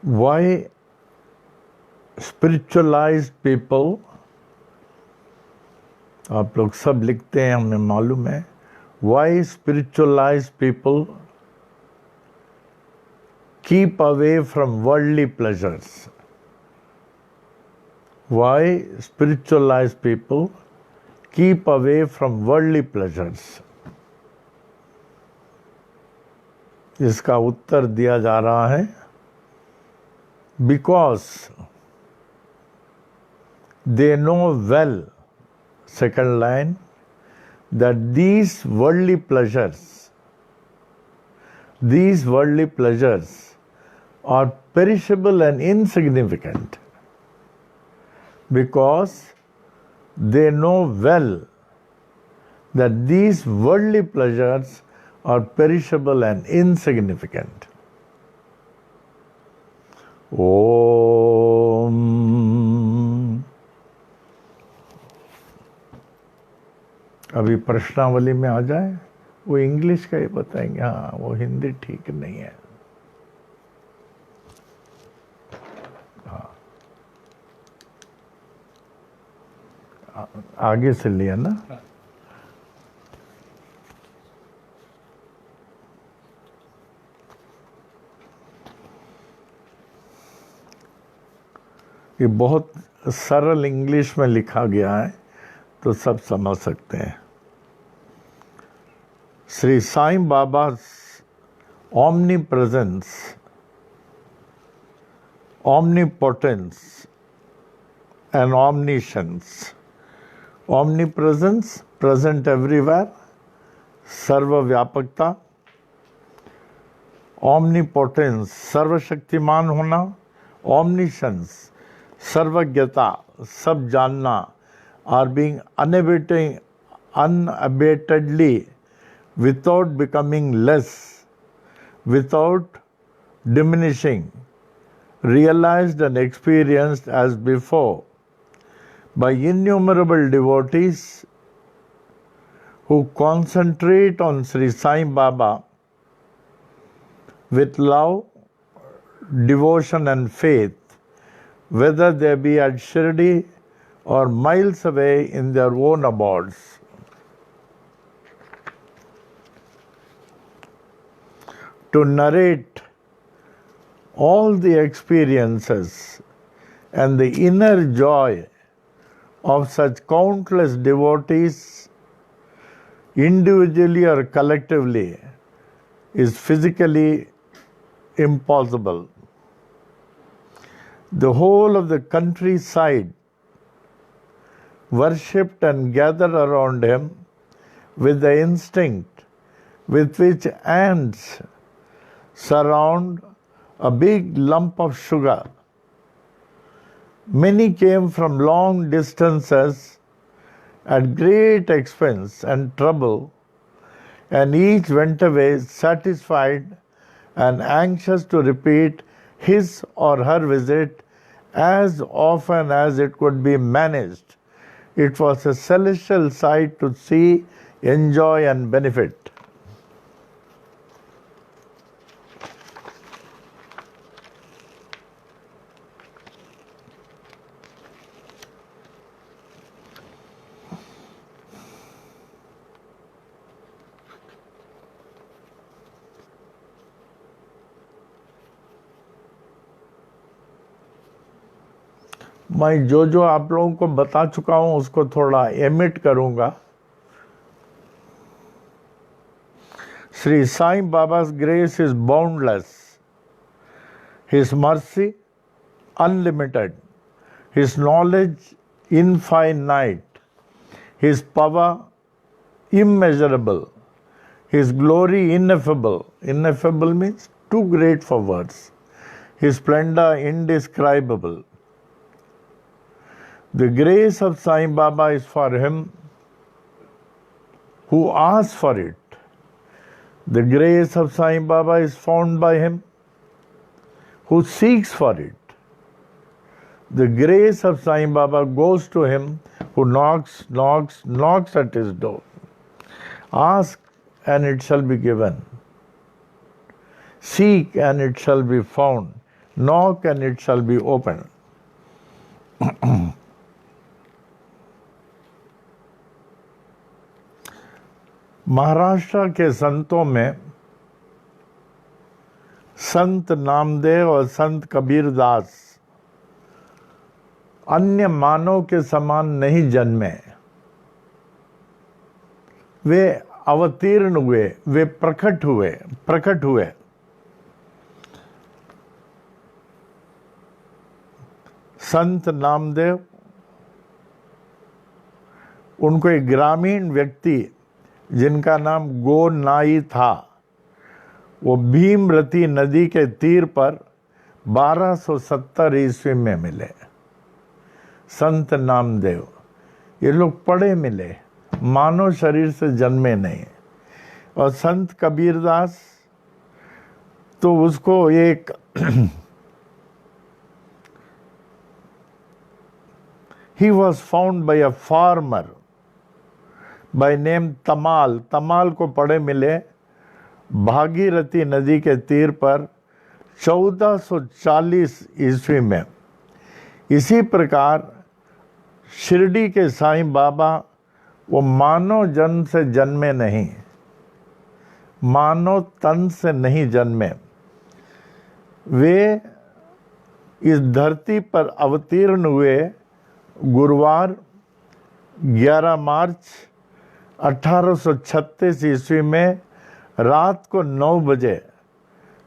Speaker 1: Why spiritualized people, आप लोग सब लिखते हैं, हमें मालूम है। Why spiritualized people keep away from worldly pleasures? Why spiritualized people keep away from worldly pleasures? इसका उत्तर दिया जा रहा है, because they know well, second line, that these worldly pleasures are perishable and insignificant. Because they know well that these worldly pleasures are perishable and insignificant. ओम। अभी प्रश्नावली में आ जाए, वो इंग्लिश का ही बताएंगे। हाँ, वो हिंदी ठीक नहीं है। हाँ, आगे से लिया ना। ये बहुत सरल इंग्लिश में लिखा गया है, तो सब समझ सकते हैं। Shri Sai Baba omnipresence, omnipotence and omniscience. Omnipresence, present everywhere, सर्वव्यापकता। Omnipotence, सर्वशक्तिमान होना। Omniscience, सर्वज्ञता, सब जानना। Are being unabatedly, without becoming less, without diminishing, realized and experienced as before by innumerable devotees who concentrate on Sri Sai Baba with love, devotion and faith, whether they be at Shirdi or miles away in their own abodes. To narrate all the experiences and the inner joy of such countless devotees, individually or collectively, is physically impossible. The whole of the countryside worshipped and gathered around him with the instinct with which ants surround a big lump of sugar. Many came from long distances at great expense and trouble, and each went away satisfied and anxious to repeat his or her visit as often as it could be managed. It was a celestial sight to see, enjoy, and benefit. मैं जो आप लोगों को बता चुका हूं उसको थोड़ा एमिट करूंगा. Sri Sai Baba's grace is boundless, His mercy unlimited, His knowledge infinite, His power immeasurable, His glory ineffable. Ineffable means too great for words. His splendor indescribable. The grace of Sai Baba is for him who asks for it. The grace of Sai Baba is found by him who seeks for it. The grace of Sai Baba goes to him who knocks at his door. Ask and it shall be given. Seek and it shall be found. Knock and it shall be opened. Maharashtra के संतों में संत नामदेव और संत कबीरदास अन्य मानव के समान नहीं जन्मे. वे अवतीर्ण हुए, वे प्रकट हुए. संत नामदेव, उनको एक ग्रामीण व्यक्ति जिनका नाम गोनाई था, वो भीमरती नदी के तीर पर 1270 ईस्वी में मिले. संत नामदेव, ये लोग पढ़े मिले, मानव शरीर से जन्मे नहीं. और संत कबीरदास तो उसको एक he was found by a farmer by name तमाल. तमाल को पढ़े मिले भागीरथी नदी के तीर पर 1440 ईस्वी में. इसी प्रकार शिरडी के साईं बाबा वो मानव जन्म से जन्मे नहीं, मानव तन से नहीं जन्मे. वे इस धरती पर अवतीर्ण हुए गुरुवार 11 मार्च 1836 ईस्वी में रात को 9 बजे.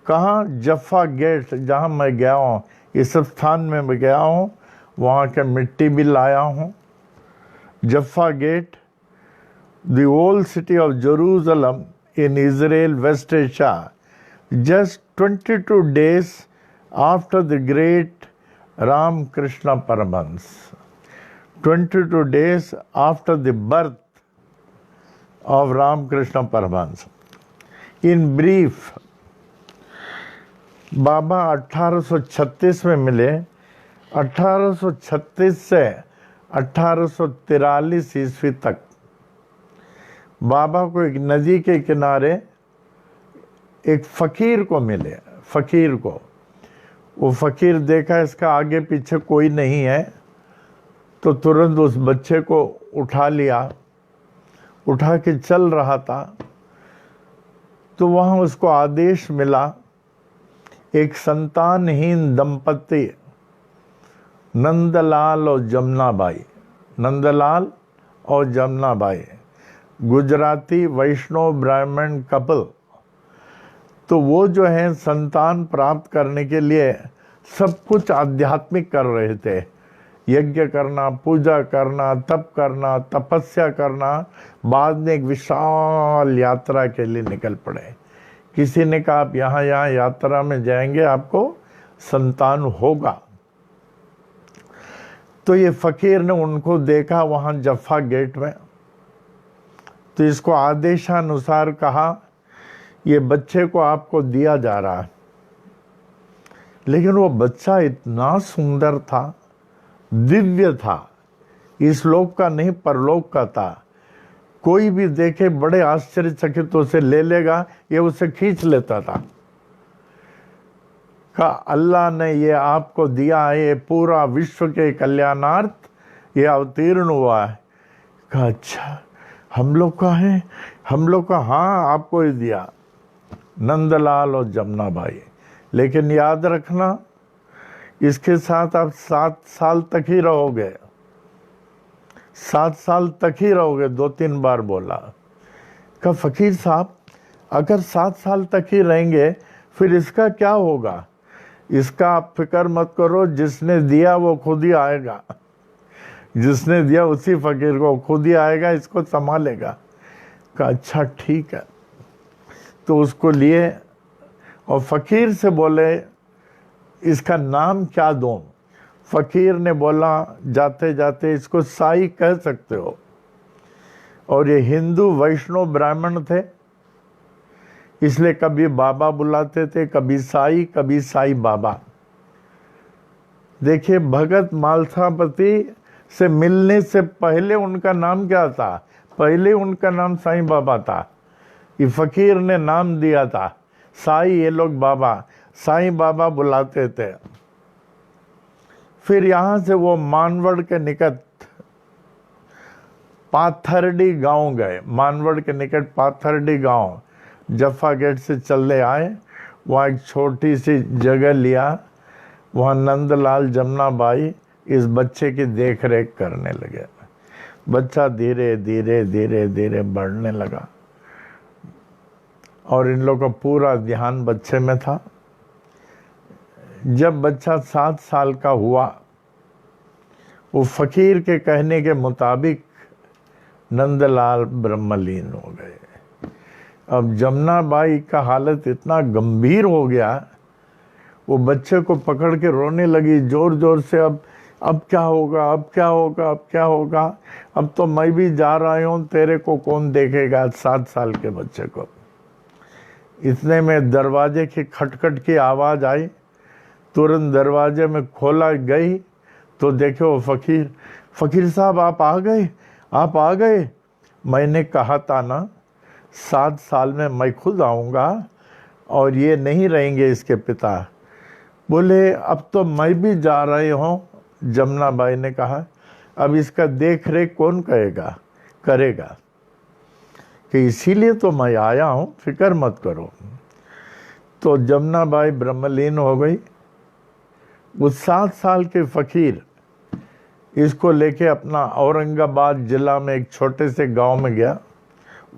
Speaker 1: कहाँ? जफ्फा गेट, जहाँ मैं गया हूँ, इस स्थान में मैं गया हूँ, वहाँ के मिट्टी भी लाया हूँ. जफ्फा gate, the old city of Jerusalem in Israel, West Asia, just 22 days after the great Ram Krishna Paramahansa. 22 days after the birth of Ram Krishna Paramahansa. In brief, बाबा 1836 में मिले. 1836 से 1843 ईस्वी तक बाबा को एक नदी के किनारे एक फकीर को मिले. फकीर को, वो फकीर देखा इसका आगे पीछे कोई नहीं है, तो तुरंत उस बच्चे को उठा लिया. उठा के चल रहा था तो वहाँ उसको आदेश मिला, एक संतानहीन दंपति नंदलाल और जमुनाबाई, नंदलाल और जमुनाबाई, गुजराती वैष्णव ब्राह्मण कपल. तो वो जो है संतान प्राप्त करने के लिए सब कुछ आध्यात्मिक कर रहे थे. यज्ञ करना, पूजा करना, तप करना, तपस्या करना, बाद में एक विशाल यात्रा के लिए निकल पड़े। किसी ने कहा आप यहाँ यहाँ यात्रा में जाएंगे, आपको संतान होगा। तो ये फकीर ने उनको देखा वहाँ जफ्फा गेट में, तो इसको आदेशानुसार कहा ये बच्चे को आपको दिया जा रहा है। लेकिन वो बच्चा इतना सुंदर था, दिव्य था, इस लोक का नहीं परलोक का था। कोई भी देखे बड़े आश्चर्यचकित उसे ले लेगा, ये उसे खींच लेता था। कहा अल्लाह ने ये आपको दिया है, ये पूरा विश्व के कल्याणार्थ ये अवतीर्ण हुआ है। कहा अच्छा हम लोग का है? हम लोग का? हाँ आपको ही दिया, नंदलाल और जमुना बाई। लेकिन याद रखना इसके साथ आप 7 साल तक ही रहोगे, 7 साल तक ही रहोगे, 2-3 बार बोला। कहा फकीर साहब अगर 7 साल तक ही रहेंगे फिर इसका क्या होगा? इसका आप फिक्र मत करो, जिसने दिया वो खुद ही आएगा, जिसने दिया उसी फकीर को खुद ही आएगा, इसको संभालेगा। कहा अच्छा ठीक है। तो उसको लिए और फकीर से बोले इसका नाम क्या दूं? फकीर ने बोला जाते जाते इसको साई कह सकते हो। और ये हिंदू वैष्णव ब्राह्मण थे, इसलिए कभी बाबा बुलाते थे, कभी साई बाबा। देखिए भगत मालसापति से मिलने से पहले उनका नाम क्या था? पहले उनका नाम साईं बाबा था। ये फकीर ने नाम दिया था साई, ये लोग बाबा, साईं बाबा बुलाते थे। फिर यहां से वो मानवड़ के निकट पाथरडी गांव गए। मानवड़ के निकट पाथरडी गांव जफ्फा गेट से चले आए। वहाँ एक छोटी सी जगह लिया, वहाँ नंदलाल जमुना बाई इस बच्चे की देख रेख करने लगे। बच्चा धीरे धीरे धीरे धीरे बढ़ने लगा और इन लोगों का पूरा ध्यान बच्चे में था। जब बच्चा 7 साल का हुआ, वो फकीर के कहने के मुताबिक नंदलाल ब्रह्मलीन हो गए। अब जमुना बाई का हालत इतना गंभीर हो गया, वो बच्चे को पकड़ के रोने लगी जोर जोर से। अब क्या होगा, अब क्या होगा, अब क्या होगा? अब तो मैं भी जा रहा हूँ, तेरे को कौन देखेगा? 7 साल के बच्चे को। इतने में दरवाजे की खटखट की आवाज़ आई। तुरंत दरवाजे में खोला गई तो देखे वो फकीर साहब आप आ गए, आप आ गए। मैंने कहा था ना 7 साल में मैं खुद आऊँगा और ये नहीं रहेंगे इसके पिता। बोले अब तो मैं भी जा रही हूँ। जमुना बाई ने कहा अब इसका देख रेख कौन करेगा? कि इसीलिए तो मैं आया हूँ, फिक्र मत करो। तो जमुना बाई ब्रह्मलीन हो गई। वो 7 साल के फकीर इसको लेके अपना औरंगाबाद जिला में एक छोटे से गांव में गया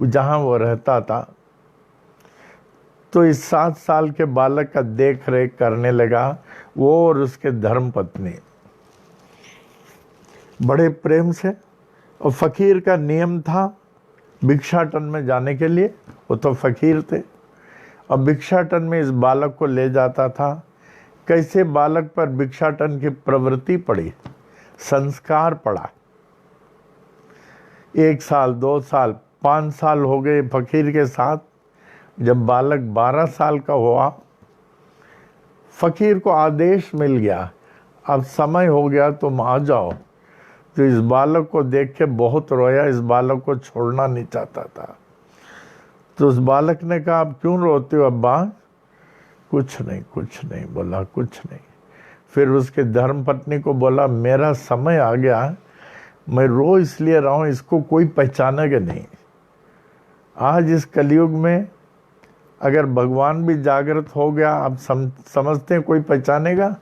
Speaker 1: जहां वो रहता था। तो इस 7 साल के बालक का देख रेख करने लगा वो और उसके धर्मपत्नी बड़े प्रेम से। और फकीर का नियम था भिक्षाटन में जाने के लिए, वो तो फकीर थे। और भिक्षाटन में इस बालक को ले जाता था। कैसे बालक पर भिक्षाटन की प्रवृत्ति पड़ी, संस्कार पड़ा। 1 साल, 2 साल, 5 साल हो गए फकीर के साथ। जब बालक 12 साल का हुआ, फकीर को आदेश मिल गया अब समय हो गया तुम आ जाओ। तो इस बालक को देख के बहुत रोया, इस बालक को छोड़ना नहीं चाहता था। तो उस बालक ने कहा आप क्यों रोते हो अब्बा? कुछ नहीं बोला, कुछ नहीं। फिर उसके धर्मपत्नी को बोला मेरा समय आ गया, मैं रो इसलिए रहा हूँ, इसको कोई पहचानेगा नहीं। आज इस कलयुग में अगर भगवान भी जागृत हो गया, आप समझते हैं कोई पहचानेगा?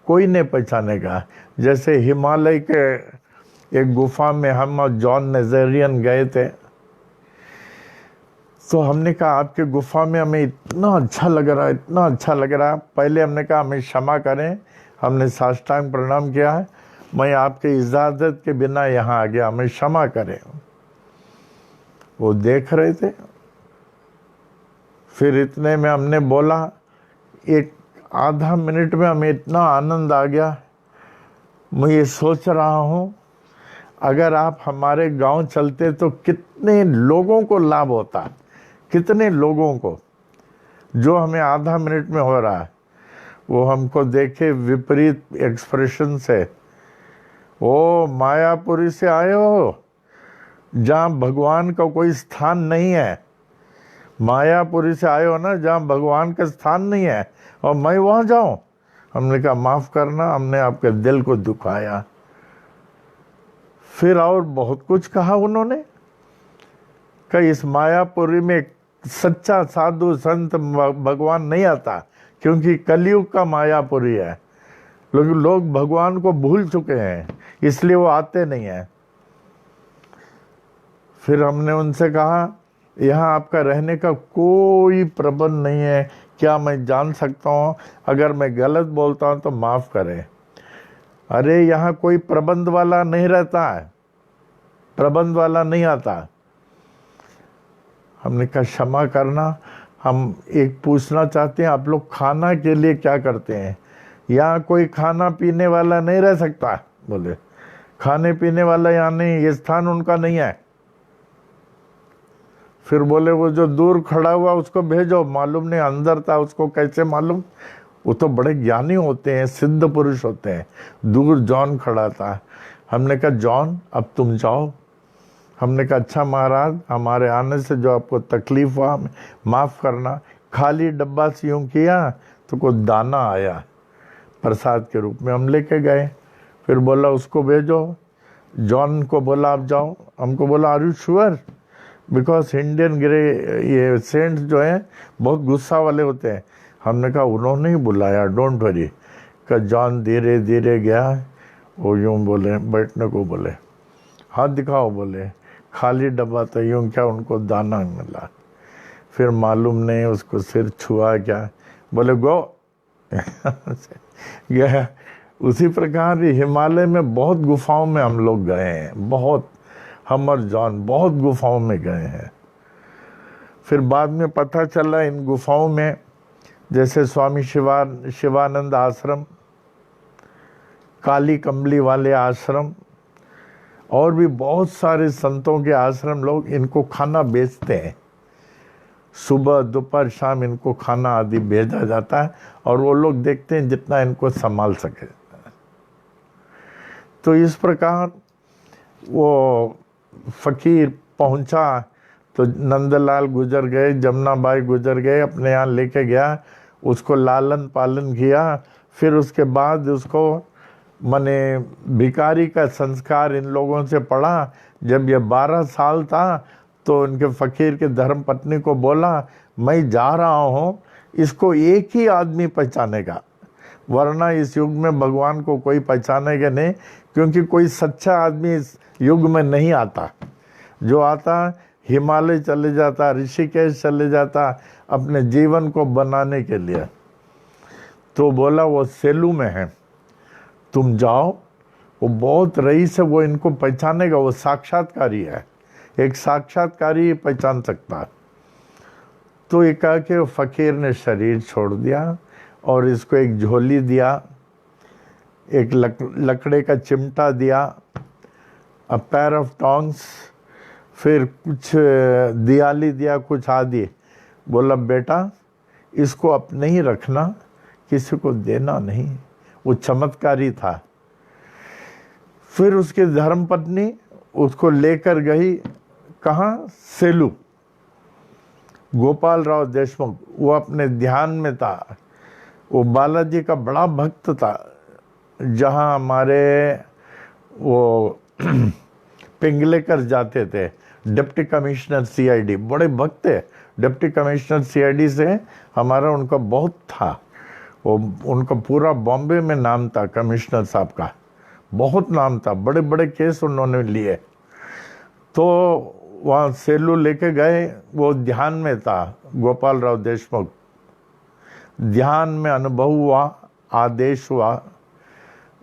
Speaker 1: कोई नहीं पहचानेगा। जैसे हिमालय के एक गुफा में हम और जॉन नेज़रियन गए थे, तो हमने कहा आपके गुफा में हमें इतना अच्छा लग रहा है, इतना अच्छा लग रहा है। पहले हमने कहा हमें क्षमा करें, हमने साष्टांग प्रणाम किया है, मैं आपके इजाज़त के बिना यहाँ आ गया, हमें क्षमा करें। वो देख रहे थे। फिर इतने में हमने बोला, एक आधा मिनट में हमें इतना आनंद आ गया। मैं ये सोच रहा हूँ, अगर आप हमारे गांव चलते तो कितने लोगों को लाभ होता, कितने लोगों को, जो हमें आधा मिनट में हो रहा है। वो हमको देखे विपरीत एक्सप्रेशन से, ओ मायापुरी से आए हो, जहाँ भगवान का कोई स्थान नहीं है। मायापुरी से आए हो ना, जहाँ भगवान का स्थान नहीं है, और मैं वहाँ जाऊँ। हमने कहा माफ़ करना, हमने आपके दिल को दुखाया। फिर और बहुत कुछ कहा उन्होंने, कि इस मायापुरी में एक सच्चा साधु संत भगवान नहीं आता, क्योंकि कलयुग का मायापुरी है। लोग भगवान को भूल चुके हैं, इसलिए वो आते नहीं हैं। फिर हमने उनसे कहा, यहाँ आपका रहने का कोई प्रबंध नहीं है, क्या मैं जान सकता हूँ? अगर मैं गलत बोलता हूँ तो माफ़ करें। अरे यहाँ कोई प्रबंध वाला नहीं रहता है, प्रबंध वाला नहीं आता। हमने कहा क्षमा करना, हम एक पूछना चाहते हैं, आप लोग खाना के लिए क्या करते हैं? यहाँ कोई खाना पीने वाला नहीं रह सकता। बोले खाने पीने वाला यहाँ नहीं, ये स्थान उनका नहीं है। फिर बोले वो जो दूर खड़ा हुआ उसको भेजो, मालूम नहीं अंदर था, उसको कैसे मालूम? वो तो बड़े ज्ञानी होते हैं, सिद्ध पुरुष होते हैं। दूर जॉन खड़ा था। हमने कहा जॉन अब तुम जाओ। हमने कहा अच्छा महाराज, हमारे आने से जो आपको तकलीफ हुआ माफ़ करना। खाली डब्बा से यूँ किया तो कुछ दाना आया प्रसाद के रूप में, हम लेके गए। फिर बोला उसको भेजो। जॉन को बोला आप जाओ। हमको बोला are you sure? Because Indian ये सेंट्स जो हैं बहुत गुस्सा वाले होते हैं। हमने कहा उन्होंने ही बुलाया, डोंट वरी। का जॉन धीरे धीरे गया, वो यूँ बोले बैठने को बोले, हाथ दिखाओ, बोले खाली डब्बा तो यूँ क्या उनको दाना मिला। फिर मालूम नहीं उसको सिर छुआ क्या, बोले गो गया। उसी प्रकार हिमालय में बहुत गुफाओं में हम लोग गए हैं, बहुत, हम और जॉन बहुत गुफाओं में गए हैं। फिर बाद में पता चला इन गुफाओं में जैसे स्वामी शिवानंद आश्रम, काली कमली वाले आश्रम, और भी बहुत सारे संतों के आश्रम, लोग इनको खाना बेचते हैं। सुबह दोपहर शाम इनको खाना आदि भेजा जाता है, और वो लोग देखते हैं जितना इनको संभाल सके। तो इस प्रकार वो फकीर पहुंचा तो नंदलाल गुजर गए, जमुनाबाई गुजर गए, अपने यहाँ लेके गया, उसको लालन पालन किया। फिर उसके बाद उसको मने भिखारी का संस्कार इन लोगों से पढ़ा। जब ये 12 साल था तो उनके फकीर के धर्म पत्नी को बोला, मैं जा रहा हूँ, इसको एक ही आदमी पहचानेगा, वरना इस युग में भगवान को कोई पहचानेगा नहीं, क्योंकि कोई सच्चा आदमी इस युग में नहीं आता। जो आता हिमालय चले जाता, ऋषिकेश चले जाता अपने जीवन को बनाने के लिए। तो बोला वो सेलू में है, तुम जाओ, वो बहुत रईस है, वो इनको पहचानेगा, वो साक्षात्कारी है, एक साक्षात्कारी ही पहचान सकता है। तो ये कहा कि फकीर ने शरीर छोड़ दिया और इसको एक झोली दिया, एक लकड़े का चिमटा दिया, अ पैर ऑफ टोंग्स, फिर कुछ दियाली दिया, कुछ आदि। बोला बेटा इसको अपने ही रखना, किसी को देना नहीं। वो चमत्कारी था। फिर उसकी धर्मपत्नी उसको लेकर गई, कहाँ? सेलू। गोपाल राव देशमुख, वो अपने ध्यान में था, वो बालाजी का बड़ा भक्त था। जहाँ हमारे वो पिंगलेकर जाते थे, डिप्टी कमिश्नर सीआईडी, बड़े भक्त थे। डिप्टी कमिश्नर सीआईडी से हमारा उनका बहुत था, वो उनका पूरा बॉम्बे में नाम था, कमिश्नर साहब का बहुत नाम था, बड़े बड़े केस उन्होंने लिए। तो वहाँ सेलू लेके गए, वो ध्यान में था गोपाल राव देशमुख। ध्यान में अनुभव हुआ, आदेश हुआ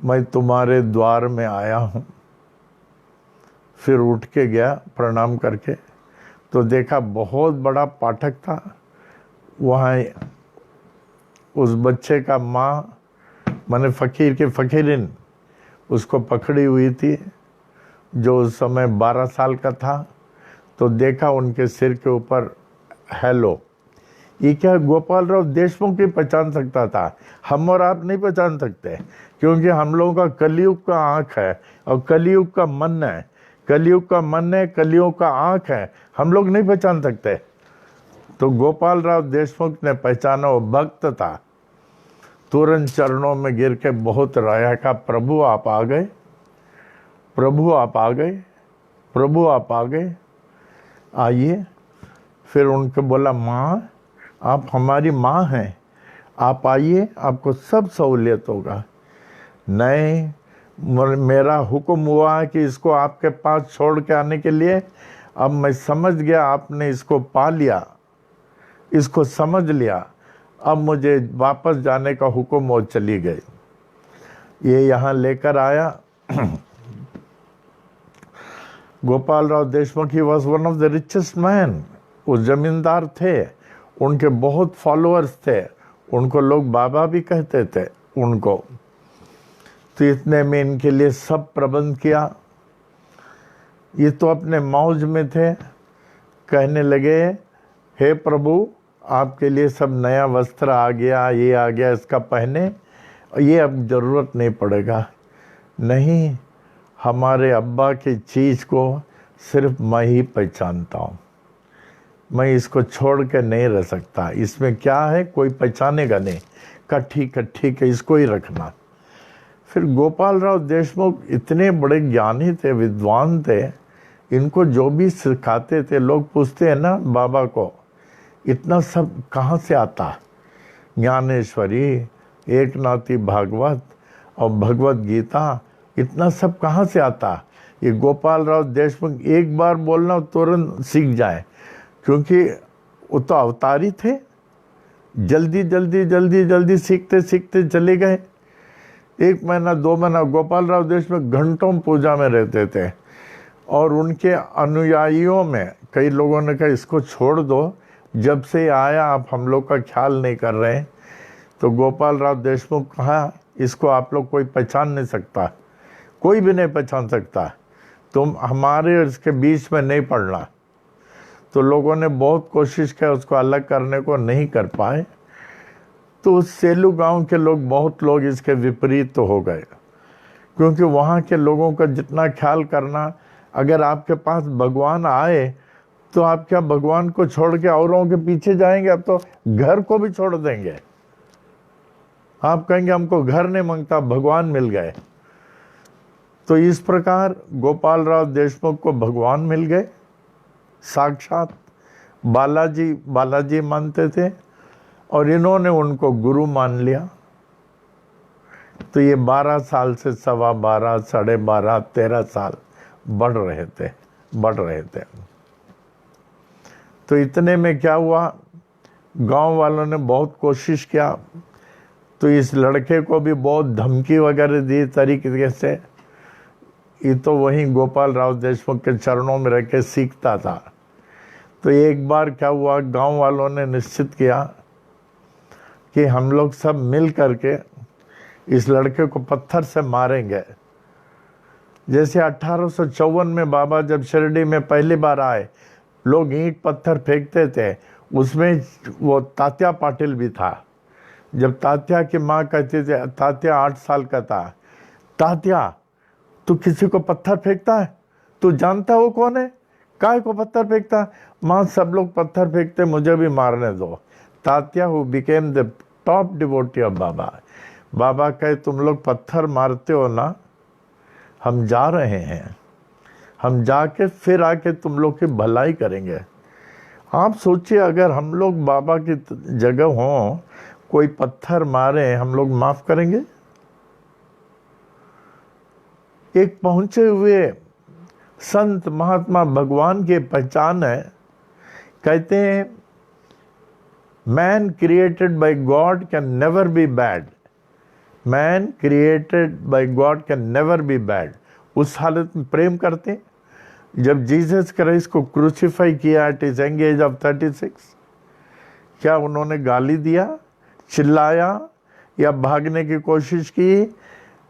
Speaker 1: मैं तुम्हारे द्वार में आया हूँ। फिर उठ के गया प्रणाम करके, तो देखा बहुत बड़ा पाठक था वहाँ। उस बच्चे का माँ माने फ़कीर के फ़कीरिन उसको पकड़ी हुई थी, जो उस समय 12 साल का था। तो देखा उनके सिर के ऊपर हेलो। ये क्या गोपाल राव देशमुख ही पहचान सकता था, हम और आप नहीं पहचान सकते, क्योंकि हम लोगों का कलयुग का आँख है और कलयुग का मन है। कलयुग का मन है, कलयुग का आँख है, हम लोग नहीं पहचान सकते। तो गोपाल राव देशमुख ने पहचाना, वो भक्त था। तुरंत चरणों में गिर के बहुत रोया, का प्रभु आप आ गए, प्रभु आप आ गए, प्रभु आप आ गए, आइए। फिर उनको बोला, माँ आप हमारी माँ हैं, आप आइए, आपको सब सहूलियत होगा। नहीं, मेरा हुक्म हुआ है कि इसको आपके पास छोड़ के आने के लिए। अब मैं समझ गया आपने इसको पा लिया, इसको समझ लिया, अब मुझे वापस जाने का हुक्म। वो चली गई। ये यहाँ लेकर आया। Gopal Rao Deshmukh he was one of the richest man. वो जमींदार थे, उनके बहुत फॉलोअर्स थे, उनको लोग बाबा भी कहते थे उनको। तो इतने में इनके लिए सब प्रबंध किया। ये तो अपने मौज में थे, कहने लगे, हे प्रभु आपके लिए सब नया वस्त्र आ गया, ये आ गया, इसका पहने, ये अब ज़रूरत नहीं पड़ेगा। नहीं, हमारे अब्बा की चीज़ को सिर्फ मैं ही पहचानता हूँ, मैं इसको छोड़ के नहीं रह सकता। इसमें क्या है, कोई पहचानेगा नहीं, ठीक है, इसको ही रखना। फिर गोपाल राव देशमुख इतने बड़े ज्ञानी थे, विद्वान थे, इनको जो भी सिखाते थे, लोग पूछते हैं ना बाबा को, इतना सब कहाँ से आता? ज्ञानेश्वरी, एकनाथी भागवत और भगवत गीता, इतना सब कहाँ से आता? ये गोपाल राव देशमुख एक बार बोलना तुरंत सीख जाए, क्योंकि वो तो अवतारी थे। जल्दी जल्दी जल्दी जल्दी सीखते सीखते चले गए। 1 महीना 2 महीना गोपाल राव देशमुख घंटों पूजा में रहते थे। और उनके अनुयायियों में कई लोगों ने कहा, इसको छोड़ दो, जब से आया आप हम लोग का ख्याल नहीं कर रहे हैं। तो गोपाल राव देशमुख कहा, इसको आप लोग कोई पहचान नहीं सकता, कोई भी नहीं पहचान सकता, तुम हमारे और इसके बीच में नहीं पड़ना। तो लोगों ने बहुत कोशिश किया उसको अलग करने को, नहीं कर पाए। तो उस सेलू गांव के लोग, बहुत लोग इसके विपरीत तो हो गए, क्योंकि वहाँ के लोगों का जितना ख्याल करना, अगर आपके पास भगवान आए तो आप क्या भगवान को छोड़ के औरों के पीछे जाएंगे? अब तो घर को भी छोड़ देंगे। आप कहेंगे हमको घर नहीं मांगता, भगवान मिल गए। तो इस प्रकार गोपाल राव देशमुख को भगवान मिल गए, साक्षात बालाजी मानते थे, और इन्होंने उनको गुरु मान लिया। तो ये 12 साल से 12.25, 12.5, 13 साल बढ़ रहे थे। तो इतने में क्या हुआ, गांव वालों ने बहुत कोशिश किया, तो इस लड़के को भी बहुत धमकी वगैरह दी तरीके से। ये तो वहीं गोपाल राव देशमुख के चरणों में रह के सीखता था। तो एक बार क्या हुआ, गांव वालों ने निश्चित किया कि हम लोग सब मिल करके इस लड़के को पत्थर से मारेंगे। जैसे 1854 में बाबा जब शिरडी में पहली बार आए, लोग ईंट पत्थर फेंकते थे, उसमें वो तात्या पाटिल भी था। जब तात्या की माँ कहती थी, तात्या 8 साल का था, तात्या तू किसी को पत्थर फेंकता है, तू जानता वो कौन है, काय को पत्थर फेंकता? माँ सब लोग पत्थर फेंकते, मुझे भी मारने दो। Tatya who became the top devotee of Baba, Baba कहे तुम लोग पत्थर मारते हो ना, हम जा रहे हैं, हम जाके फिर आके तुम लोग की भलाई करेंगे। आप सोचिए, अगर हम लोग बाबा की जगह हों, कोई पत्थर मारे, हम लोग माफ करेंगे? एक पहुंचे हुए संत महात्मा भगवान की पहचान है, कहते हैं man created by God can never be bad, man created by God can never be bad. उस हालत में प्रेम करते जब जीसस क्राइस्ट को क्रूसीफाई किया at his young age of 36, क्या उन्होंने गाली दिया, चिल्लाया या भागने की कोशिश की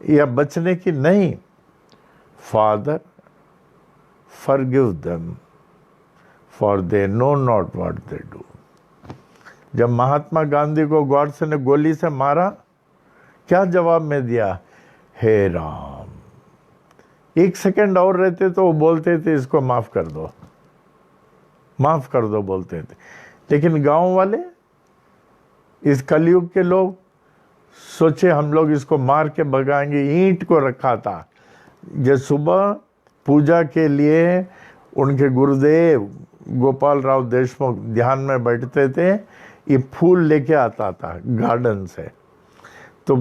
Speaker 1: या बचने की? नहीं। Father forgive them for they know not what they do. जब महात्मा गांधी को गॉडसे ने गोली से मारा, क्या जवाब में दिया? हे राम। 1 सेकंड और रहते तो वो बोलते थे इसको माफ कर दो, माफ कर दो बोलते थे। लेकिन गांव वाले, इस कलयुग के लोग सोचे हम लोग इसको मार के भगाएंगे। ईंट को रखा था। जब सुबह पूजा के लिए उनके गुरुदेव गोपाल राव देशमुख ध्यान में बैठते थे, ये फूल लेके आता था गार्डन से। तो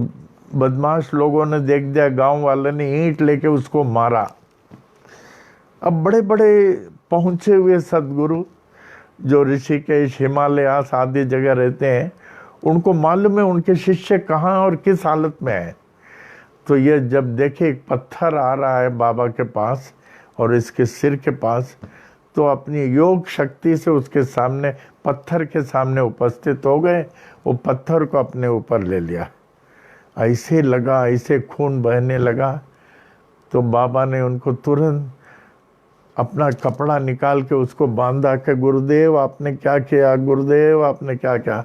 Speaker 1: बदमाश लोगों ने देख दिया, गांव वाले ने ईंट लेके उसको मारा। अब बड़े बड़े पहुंचे हुए सदगुरु जो ऋषिकेश, हिमालयास आदि जगह रहते हैं, उनको मालूम है उनके शिष्य कहाँ और किस हालत में है। तो ये जब देखे एक पत्थर आ रहा है बाबा के पास और इसके सिर के पास, तो अपनी योग शक्ति से उसके सामने, पत्थर के सामने उपस्थित हो गए। वो पत्थर को अपने ऊपर ले लिया। ऐसे लगा, ऐसे खून बहने लगा। तो बाबा ने उनको तुरंत अपना कपड़ा निकाल के उसको बांधा के, गुरुदेव आपने क्या किया, गुरुदेव आपने क्या किया।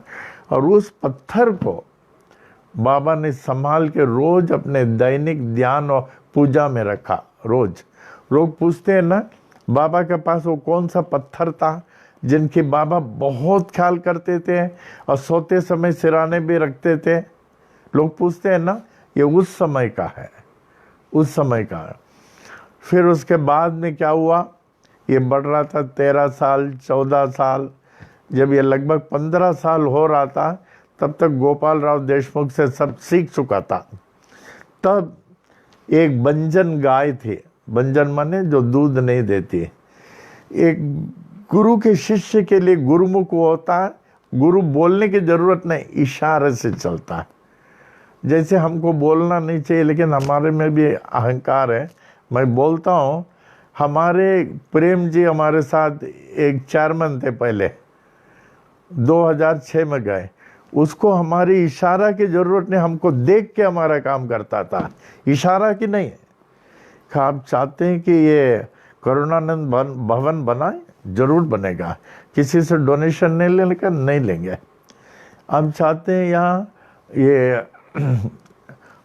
Speaker 1: और उस पत्थर को बाबा ने संभाल के रोज अपने दैनिक ध्यान और पूजा में रखा। रोज लोग पूछते हैं ना, बाबा के पास वो कौन सा पत्थर था जिनकी बाबा बहुत ख्याल करते थे और सोते समय सिराने भी रखते थे? लोग पूछते हैं ना, ये उस समय का है, उस समय का है। फिर उसके बाद में क्या हुआ, ये बढ़ रहा था 13 साल, 14 साल। जब ये लगभग 15 साल हो रहा था, तब तक गोपाल राव देशमुख से सब सीख चुका था। तब एक बंजन गाय थी, बंजन माने जो दूध नहीं देती। एक गुरु के शिष्य के लिए गुरुमुख होता है। गुरु बोलने की जरूरत नहीं, इशारे से चलता है। जैसे हमको बोलना नहीं चाहिए, लेकिन हमारे में भी अहंकार है। मैं बोलता हूँ, हमारे प्रेम जी हमारे साथ एक चेयरमैन थे पहले, 2006 में गए। उसको हमारी इशारा की जरूरत नहीं, हमको देख के हमारा काम करता था, इशारा की नहीं। आप चाहते हैं कि ये करुणानंद भवन बनाए, जरूर बनेगा। किसी से डोनेशन नहीं लेकर नहीं लेंगे। हम चाहते हैं यहाँ ये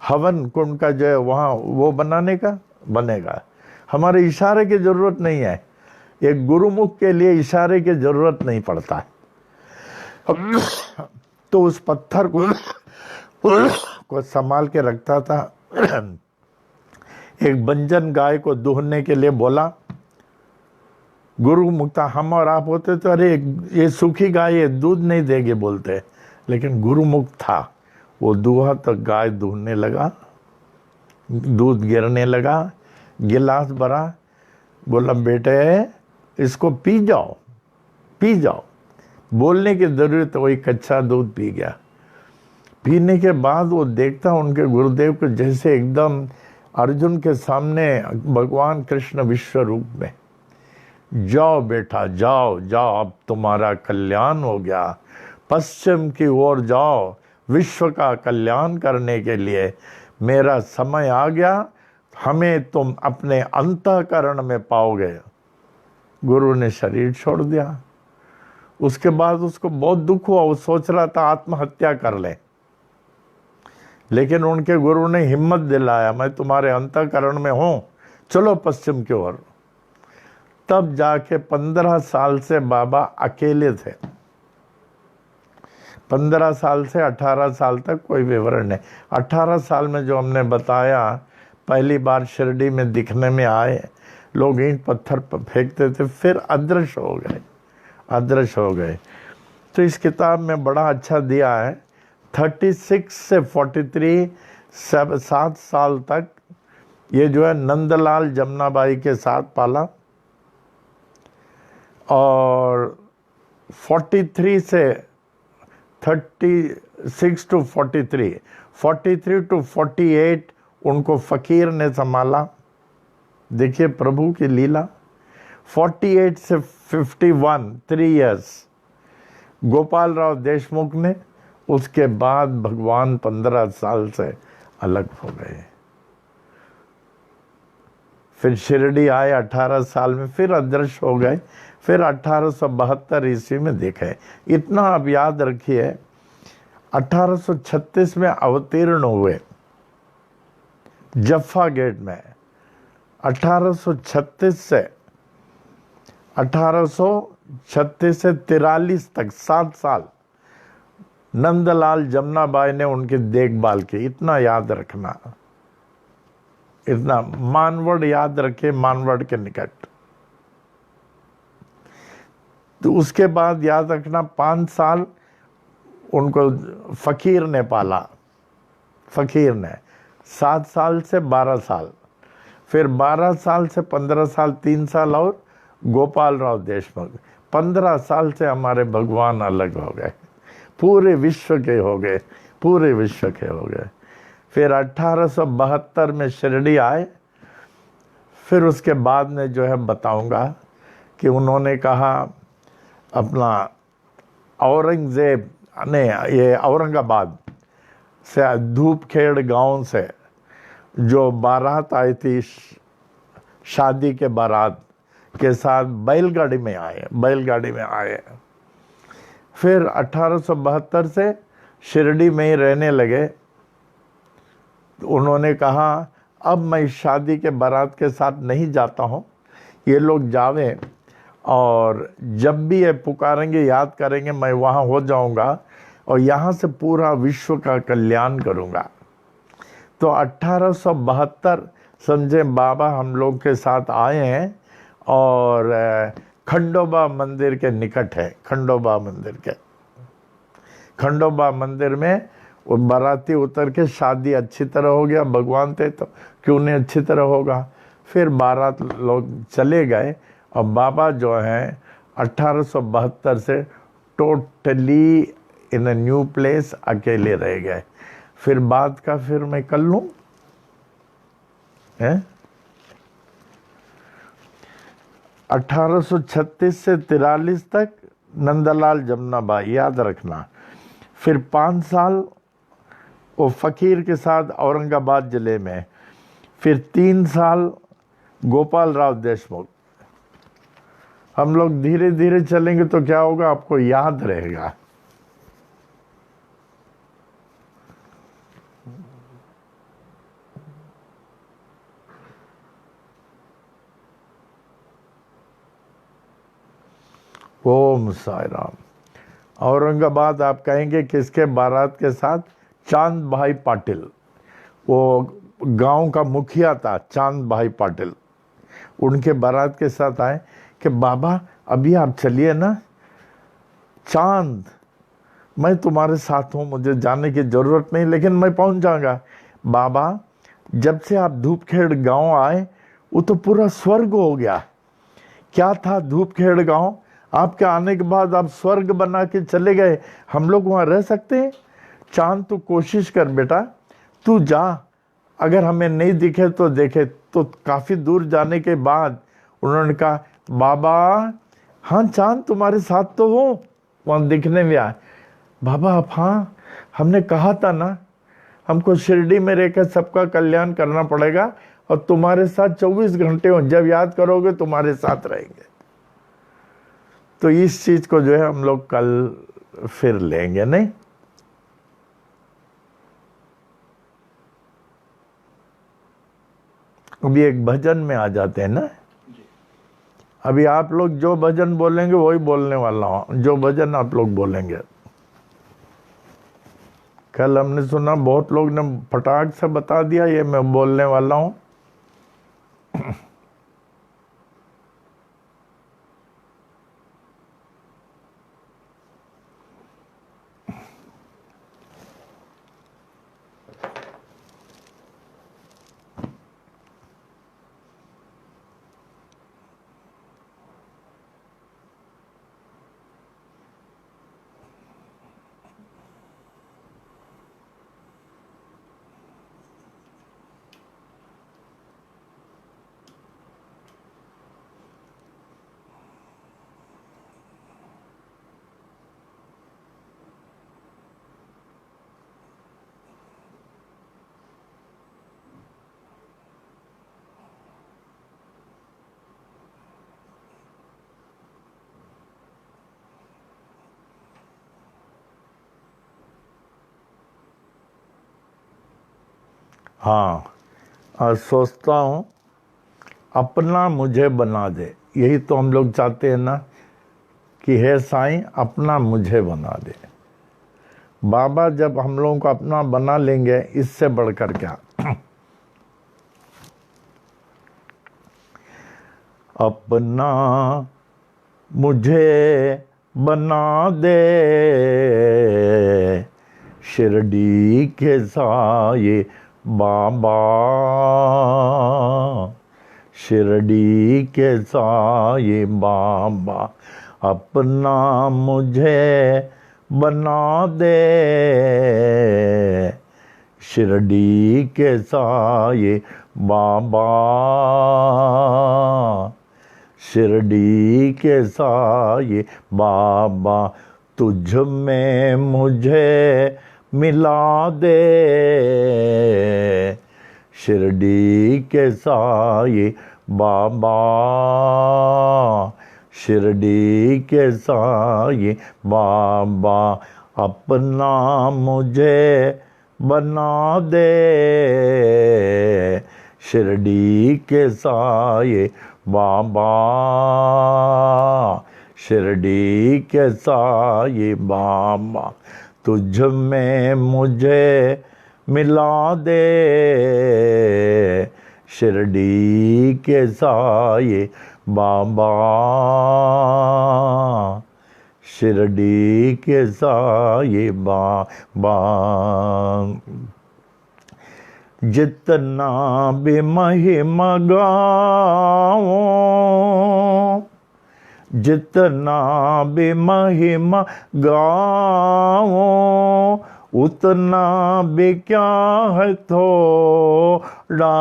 Speaker 1: हवन कुंड का जो है वहाँ वो बनाने का, बनेगा। हमारे इशारे की जरूरत नहीं है। एक गुरुमुख के लिए इशारे की जरूरत नहीं पड़ता है। तो उस पत्थर को संभाल के रखता था। एक बंजन गाय को दूहने के लिए बोला। गुरु मुक्ता हम और आप होते तो अरे ये सूखी गाय है, दूध नहीं देगी बोलते। लेकिन गुरु मुक्त था, वो दूहा तक गाय दूहने लगा, दूध गिरने लगा, गिलास भरा। बोला बेटे इसको पी जाओ, पी जाओ। बोलने की जरूरत, वही कच्चा दूध पी गया। पीने के बाद वो देखता उनके गुरुदेव को जैसे एकदम अर्जुन के सामने भगवान कृष्ण विश्व रूप में। जाओ बेटा जाओ जाओ, अब तुम्हारा कल्याण हो गया। पश्चिम की ओर जाओ, विश्व का कल्याण करने के लिए मेरा समय आ गया। हमें तुम अपने अंतःकरण में पाओगे। गुरु ने शरीर छोड़ दिया। उसके बाद उसको बहुत दुख हुआ। वो सोच रहा था आत्महत्या कर ले, लेकिन उनके गुरु ने हिम्मत दिलाया, मैं तुम्हारे अंतःकरण में हूं, चलो पश्चिम की ओर। तब जाके 15 साल से बाबा अकेले थे। 15 साल से 18 साल तक कोई विवरण नहीं। 18 साल में जो हमने बताया, पहली बार शिरडी में दिखने में आए, लोग ईंट पत्थर फेंकते थे, फिर अदृश्य हो गए, अदृश्य हो गए। तो इस किताब में बड़ा अच्छा दिया है। 36 से 43 7 साल तक ये जो है नंदलाल जमुनाबाई के साथ पाला, और 43 से 36 to 43, 43 to 48 उनको फकीर ने संभाला। देखिए प्रभु की लीला। 48 से 51, 3 इयर्स गोपाल राव देशमुख ने। उसके बाद भगवान 15 साल से अलग हो गए। फिर शिरडी आए 18 साल में, फिर अदृश्य हो गए, फिर 1872 ईस्वी में देखे। इतना आप याद रखिए, 1836 में अवतीर्ण हुए जफ्फा गेट में। 1836 से 43 तक 7 साल नंदलाल जमुनाबाई ने उनकी देखभाल की। इतना याद रखना, इतना मानवड़ याद रखे, मानवड़ के निकट। तो उसके बाद याद रखना 5 साल उनको फकीर ने पाला, फकीर ने। 7 साल से 12 साल, फिर 12 साल से 15 साल, 3 साल और गोपाल राव देशमुख। 15 साल से हमारे भगवान अलग हो गए, पूरे विश्व के हो गए, पूरे विश्व के हो गए। फिर 1872 में शिरडी आए। फिर उसके बाद में जो है बताऊंगा कि उन्होंने कहा अपना औरंगजेब ने, ये औरंगाबाद से धूपखेड़ गांव से जो बारात आई थी, शादी के बारात के साथ बैलगाड़ी में आए, बैलगाड़ी में आए। फिर 1872 से शिरडी में ही रहने लगे। उन्होंने कहा अब मैं शादी के बारात के साथ नहीं जाता हूँ, ये लोग जावे और जब भी ये पुकारेंगे, याद करेंगे, मैं वहाँ हो जाऊँगा और यहाँ से पूरा विश्व का कल्याण करूँगा। तो 1872 समझे बाबा हम लोग के साथ आए हैं और खंडोबा मंदिर के निकट है। खंडोबा मंदिर के, खंडोबा मंदिर में वो बाराती उतर के शादी अच्छी तरह हो गया। भगवान थे तो क्यों नहीं अच्छी तरह होगा। फिर बारात लोग चले गए और बाबा जो हैं 1872 से totally in a new place अकेले रह गए। फिर बात का फिर मैं कर लूँ, है 1836 से 43 तक नंदलाल जमुनाबाई, याद रखना। फिर 5 साल वो फकीर के साथ औरंगाबाद जिले में। फिर 3 साल गोपाल राव देशमुख। हम लोग धीरे धीरे चलेंगे तो क्या होगा, आपको याद रहेगा। ओम साई राम। औरंगाबाद आप कहेंगे किसके बारात के साथ? चांद भाई पाटिल, वो गांव का मुखिया था चांद भाई पाटिल। उनके बारात के साथ आए कि बाबा अभी आप चलिए ना, चांद मैं तुम्हारे साथ हूँ, मुझे जाने की ज़रूरत नहीं, लेकिन मैं पहुँच जाऊँगा। बाबा जब से आप धूपखेड़ गांव आए वो तो पूरा स्वर्ग हो गया। क्या था धूपखेड़ गांव? आपके आने के बाद आप स्वर्ग बना के चले गए। हम लोग वहाँ रह सकते हैं? चांद तू कोशिश कर बेटा, तू जा, अगर हमें नहीं दिखे तो देखे। तो काफ़ी दूर जाने के बाद उन्होंने कहा बाबा हाँ चांद तुम्हारे साथ तो हो, वहाँ दिखने में आए। बाबा आप हाँ, हमने कहा था ना हमको शिरडी में रहकर सबका कल्याण करना पड़ेगा और तुम्हारे साथ 24 घंटे हो, जब याद करोगे तुम्हारे साथ रहेंगे। तो इस चीज को जो है हम लोग कल फिर लेंगे, नहीं? अभी एक भजन में आ जाते हैं ना। अभी आप लोग जो भजन बोलेंगे वही बोलने वाला हूं, जो भजन आप लोग बोलेंगे। कल हमने सुना, बहुत लोग ने फटाक से बता दिया ये मैं बोलने वाला हूं। हाँ, और सोचता हूँ अपना मुझे बना दे। यही तो हम लोग चाहते हैं ना कि हे साईं अपना मुझे बना दे। बाबा जब हम लोगों को अपना बना लेंगे, इससे बढ़कर क्या। अपना मुझे बना दे शिरडी के साये बाबा, शिरडी के साये बाबा। अपना मुझे बना दे शिरडी के साये बाबा, शिरडी के साये बाबा। तुझ में मुझे मिला दे शिरडी के साये बाबा, शिरडी के साये बाबा। अपना मुझे बना दे शिरडी के साये बाबा, शिरडी के साये बाबा। तुझ में मुझे मिला दे शिरडी के साये बाबा, शिरडी के साये बाबा। जितना भी महिमा गाओ, जितना भी महिमा गाओ, उतना भी क्या है थोड़ा।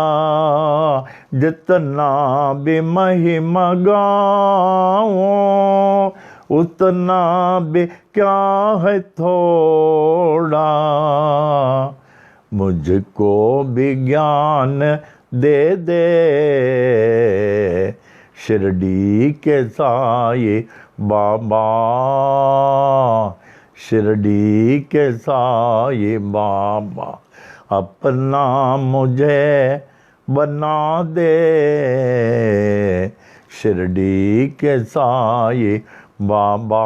Speaker 1: जितना भी महिमा गाओ, उतना भी क्या है थोड़ा। मुझको भी ज्ञान दे दे शिरडी के साये बाबा, शिरडी के साये बाबा। अपना मुझे बना दे शिरडी के साये बाबा,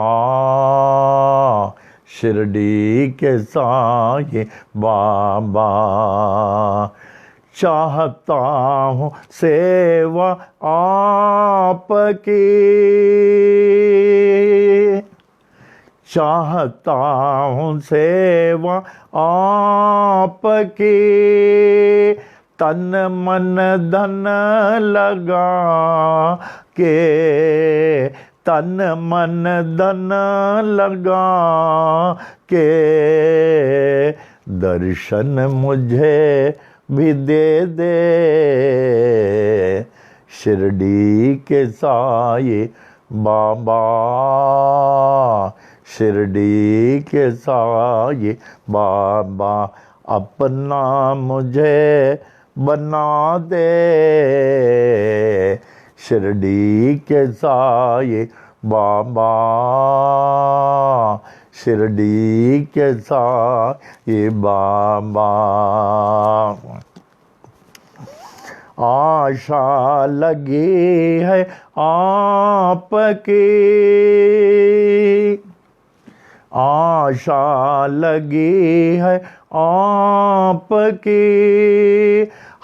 Speaker 1: शिरडी के साये बाबा। चाहता हूँ सेवा आपकी, चाहता हूँ सेवा आपकी। तन मन धन लगा के, तन मन धन लगा के। दर्शन मुझे भी दे दे शिरडी के साये बाबा, शिरडी के साये बाबा। अपना मुझे बना दे शिरडी के साये बाबा, शिरडी के साये बाबा। आशा लगी है आपकी, आशा लगी है आपकी।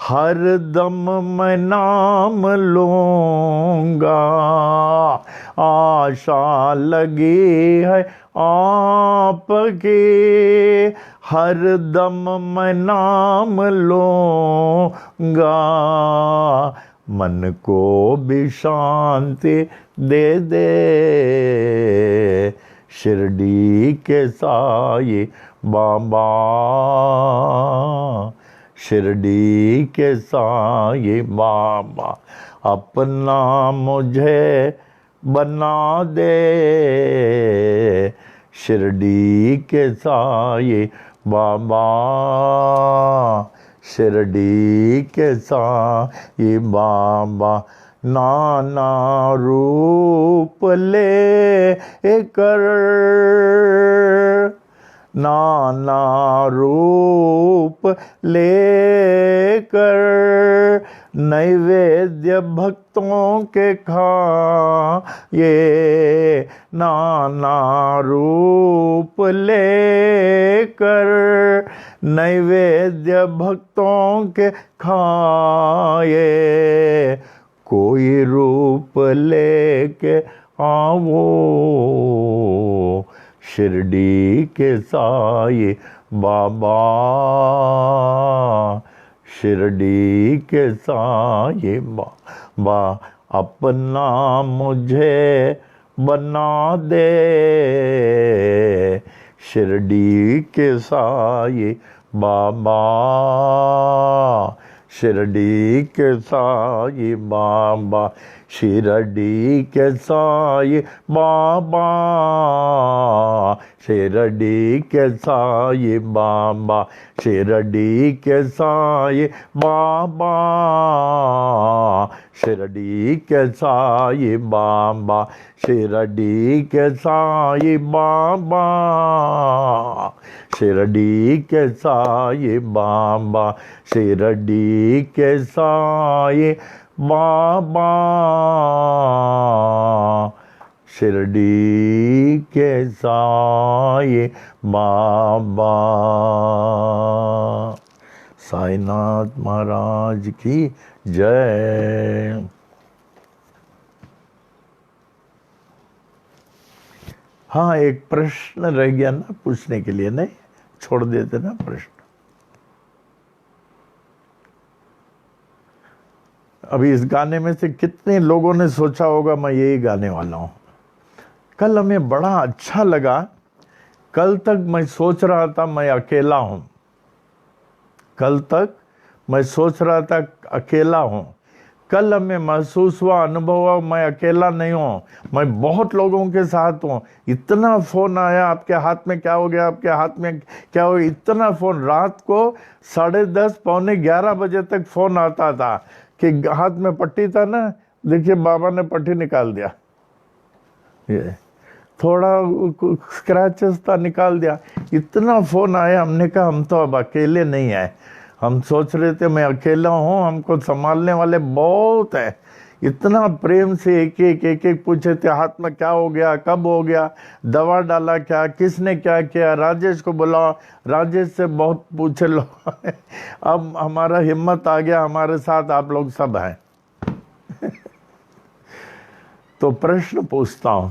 Speaker 1: हर दम मैं नाम लूँगा, आशा लगी है आपकी। हर दम मैं नाम लूँगा। मन को भी शांति दे दे शिरडी के साये बाबा, शिरडी के साये बाबा। अपना मुझे बना दे शिरडी के साये बाबा, शिरडी के साये बाबा। नाना रूप ले कर, नाना रूप रूप लेकर नैवेद्य भक्तों के खाए, नाना रूप लेकर नैवेद्य भक्तों के खाए, कोई रूप लेके आवो शिरडी के साईं बाबा, शिरडी के साईं बाबा, अपना मुझे बना दे, शिरडी के साईं बाबा, शिरडी के साईं बाबा, शिरडी के साईं बाबा, शिरडी के साईं बाबा, शिरडी के साईं बाबा, शिरडी के साईं बाबा, शिरडी के साईं बाबा, शिरडी के साईं बाबा, शिरडी के साईं बाबा, शिरडी के साईं बाबा। साईनाथ महाराज की जय। हाँ, एक प्रश्न रह गया ना पूछने के लिए, नहीं छोड़ देते ना प्रश्न। अभी इस गाने में से कितने लोगों ने सोचा होगा मैं यही गाने वाला हूं। कल हमें बड़ा अच्छा लगा। कल तक मैं सोच रहा था मैं अकेला हूं, कल तक मैं सोच रहा था अकेला हूं। कल हमें महसूस हुआ, अनुभव हुआ मैं अकेला नहीं हूं, मैं बहुत लोगों के साथ हूं। इतना फोन आया, आपके हाथ में क्या हो गया, आपके हाथ में क्या हो गया, इतना फोन। रात को 10:30 पौने 11 बजे तक फोन आता था कि हाथ में पट्टी था ना, देखिए बाबा ने पट्टी निकाल दिया, ये थोड़ा स्क्रैचेस था निकाल दिया। इतना फोन आया, हमने कहा हम तो अब अकेले नहीं आए। हम सोच रहे थे मैं अकेला हूँ, हमको संभालने वाले बहुत है। इतना प्रेम से एक एक पूछे थे, हाथ में क्या हो गया, कब हो गया, दवा डाला क्या, किसने क्या किया, राजेश को बुलाओ, राजेश से बहुत पूछे लोग। अब हमारा हिम्मत आ गया, हमारे साथ आप लोग सब हैं। तो प्रश्न पूछता हूं,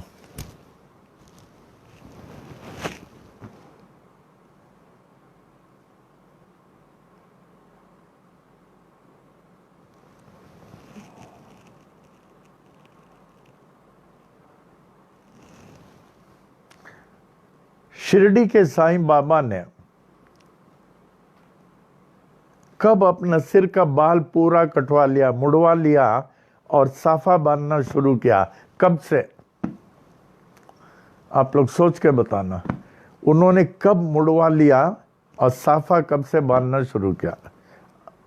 Speaker 1: शिरडी के साईं बाबा ने कब अपना सिर का बाल पूरा कटवा लिया, मुड़वा लिया और साफा बांधना शुरू किया? कब से? आप लोग सोच के बताना। उन्होंने कब मुड़वा लिया और साफा कब से बांधना शुरू किया?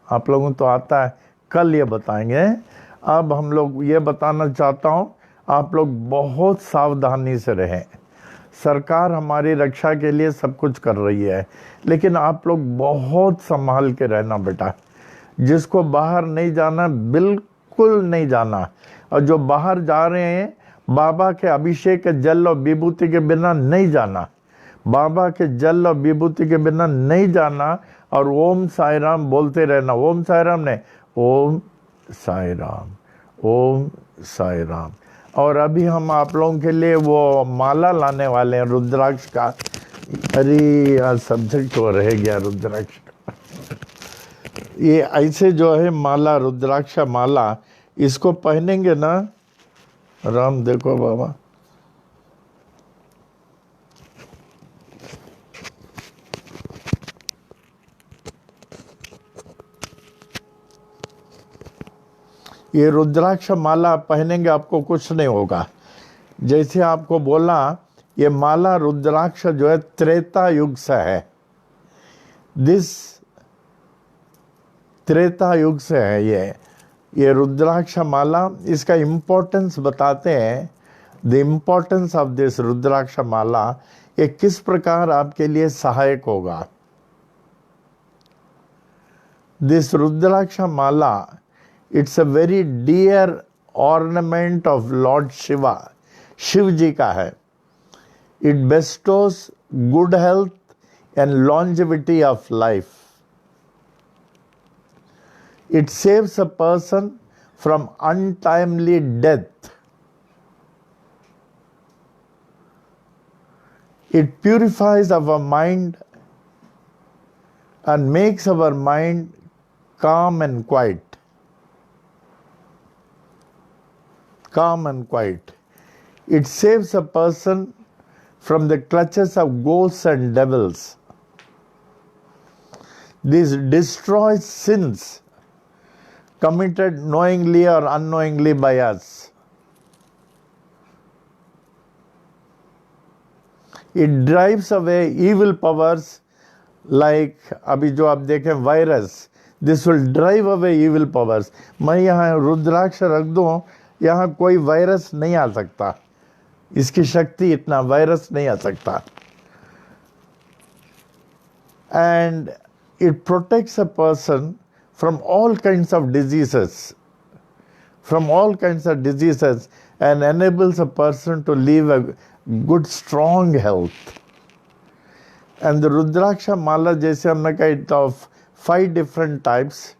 Speaker 1: आप लोगों तो आता है, कल ये बताएंगे। अब हम लोग ये बताना चाहता हूं, आप लोग बहुत सावधानी से रहें। सरकार हमारी रक्षा के लिए सब कुछ कर रही है, लेकिन आप लोग बहुत संभाल के रहना बेटा। जिसको बाहर नहीं जाना, बिल्कुल नहीं जाना। और जो बाहर जा रहे हैं, बाबा के अभिषेक के जल और विभूति के बिना नहीं जाना। बाबा के जल और विभूति के बिना नहीं जाना। और ओम साई राम बोलते रहना। ओम साई राम ने, ओम साई राम, ओम साई राम। और अभी हम आप लोगों के लिए वो माला लाने वाले हैं रुद्राक्ष का। अरे आज सब्जेक्ट तो रह गया रुद्राक्ष का। ये ऐसे जो है माला, रुद्राक्ष माला, इसको पहनेंगे ना राम, देखो बाबा, ये रुद्राक्ष माला पहनेंगे आपको कुछ नहीं होगा। जैसे आपको बोला, ये माला रुद्राक्ष जो है त्रेता युग से है। त्रेता युग से है ये रुद्राक्ष माला। इसका इम्पोर्टेंस बताते हैं, द इम्पोर्टेंस ऑफ दिस रुद्राक्ष माला। ये किस प्रकार आपके लिए सहायक होगा। This Rudraksha mala, it's a very dear ornament of Lord Shiva. Shiv जी का है. It bestows good health and longevity of life. It saves a person from untimely death. It purifies our mind and makes our mind calm and quiet. Calm and quiet. It saves a person from the clutches of ghosts and devils. This destroys sins committed knowingly or unknowingly by us. It drives away evil powers like अभी जो आप देखें virus. This will drive away evil powers. मैं यहाँ रुद्राक्ष रख दूँ, यहाँ कोई वायरस नहीं आ सकता. इसकी शक्ति इतना, वायरस नहीं आ सकता. And it protects a person from all kinds of diseases. From all kinds of diseases, and enables a person to live a good strong health. And the Rudraksha mala जैसे हमने कहा it of 5 different types.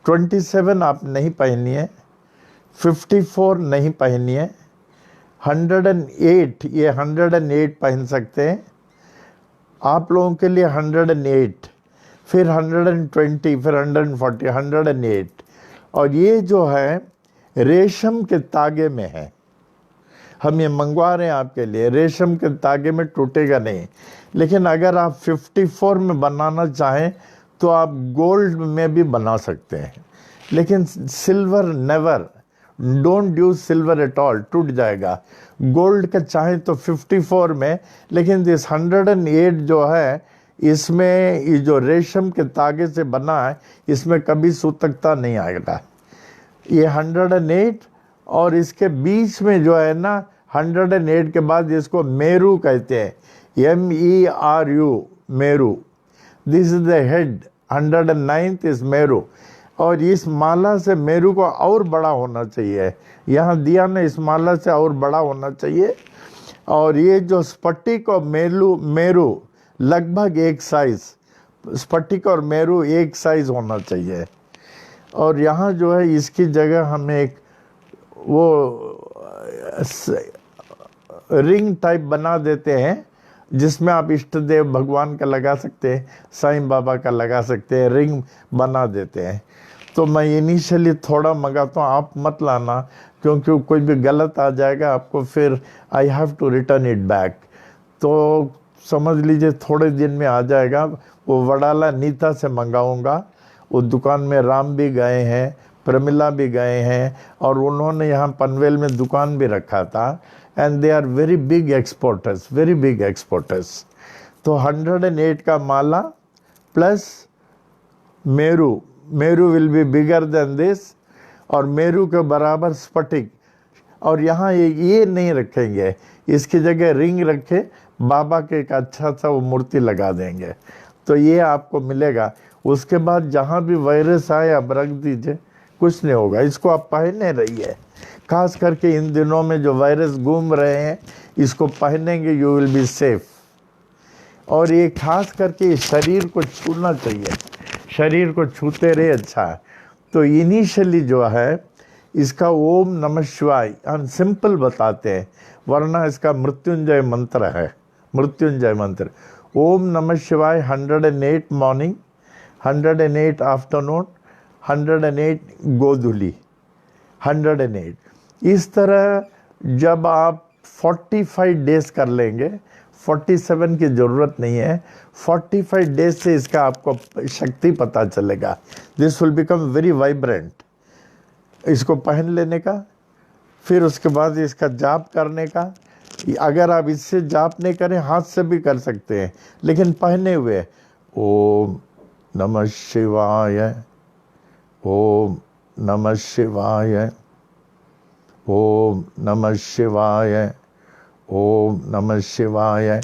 Speaker 1: 27 आप नहीं पहनिए है, 54 नहीं पहनिए है, 108 ये 108 पहन सकते हैं आप लोगों के लिए. 108, फिर 120, फिर 140, 108. और ये जो है रेशम के तागे में है. हम ये मंगवा रहे हैं आपके लिए, रेशम के तागे में टूटेगा नहीं. लेकिन अगर आप 54 में बनाना चाहें तो आप गोल्ड में भी बना सकते हैं. लेकिन silver never, don't use silver at all, टूट जाएगा. गोल्ड का चाहे तो 54 में, लेकिन दिस 108 जो है इसमें ये जो रेशम के तागे से बना है इसमें कभी सूतकता नहीं आएगा. ये 108 और इसके बीच में जो है ना 108 के बाद इसको मेरू कहते हैं. MERU, Meru. This is the head. 109th is Meru. और इस माला से मेरू को और बड़ा होना चाहिए. यहाँ दिया ना, इस माला से और बड़ा होना चाहिए. और ये जो स्फटिक और मेरू लगभग एक साइज, स्फटिक और मेरू एक साइज होना चाहिए. और यहाँ जो है इसकी जगह हमें एक वो रिंग टाइप बना देते हैं जिसमें आप इष्ट देव भगवान का लगा सकते हैं, साईं बाबा का लगा सकते हैं, रिंग बना देते हैं. तो मैं इनिशियली थोड़ा मंगाता हूँ, आप मत लाना क्योंकि कोई भी गलत आ जाएगा आपको, फिर I have to return it back. तो समझ लीजिए थोड़े दिन में आ जाएगा. वो वडाला नीता से मंगाऊंगा. वो दुकान में राम भी गए हैं, प्रमिला भी गए हैं, और उन्होंने यहाँ पनवेल में दुकान भी रखा था. And they are very big exporters, very big exporters. तो 108 का माला प्लस मेरू, मेरू will be bigger than this, और मेरू के बराबर स्फटिक. और यहाँ ये नहीं रखेंगे, इसकी जगह रिंग रखे, बाबा के एक अच्छा सा वो मूर्ति लगा देंगे. तो ये आपको मिलेगा. उसके बाद जहाँ भी वायरस आए आप रख दीजिए, कुछ नहीं होगा. इसको आप पहने रहिए. खास करके इन दिनों में जो वायरस घूम रहे हैं इसको पहनेंगे, यू विल बी सेफ. और ये खास करके शरीर को छूना चाहिए, शरीर को छूते रहे. अच्छा है. तो इनिशियली जो है इसका ओम नमः शिवाय हम सिंपल बताते हैं, वरना इसका मृत्युंजय मंत्र है. मृत्युंजय मंत्र ओम नमः शिवाय 108 मॉर्निंग, 108 आफ्टरनून, 108 गोधुली, 108. इस तरह जब आप 45 डेज कर लेंगे, 47 की ज़रूरत नहीं है, 45 डेज से इसका आपको शक्ति पता चलेगा. This will become very vibrant. इसको पहन लेने का, फिर उसके बाद इसका जाप करने का. अगर आप इससे जाप नहीं करें हाथ से भी कर सकते हैं, लेकिन पहने हुए ओम नमः शिवाय, ओम नमः शिवाय, ओम नमः शिवाय, ओम नमः शिवाय.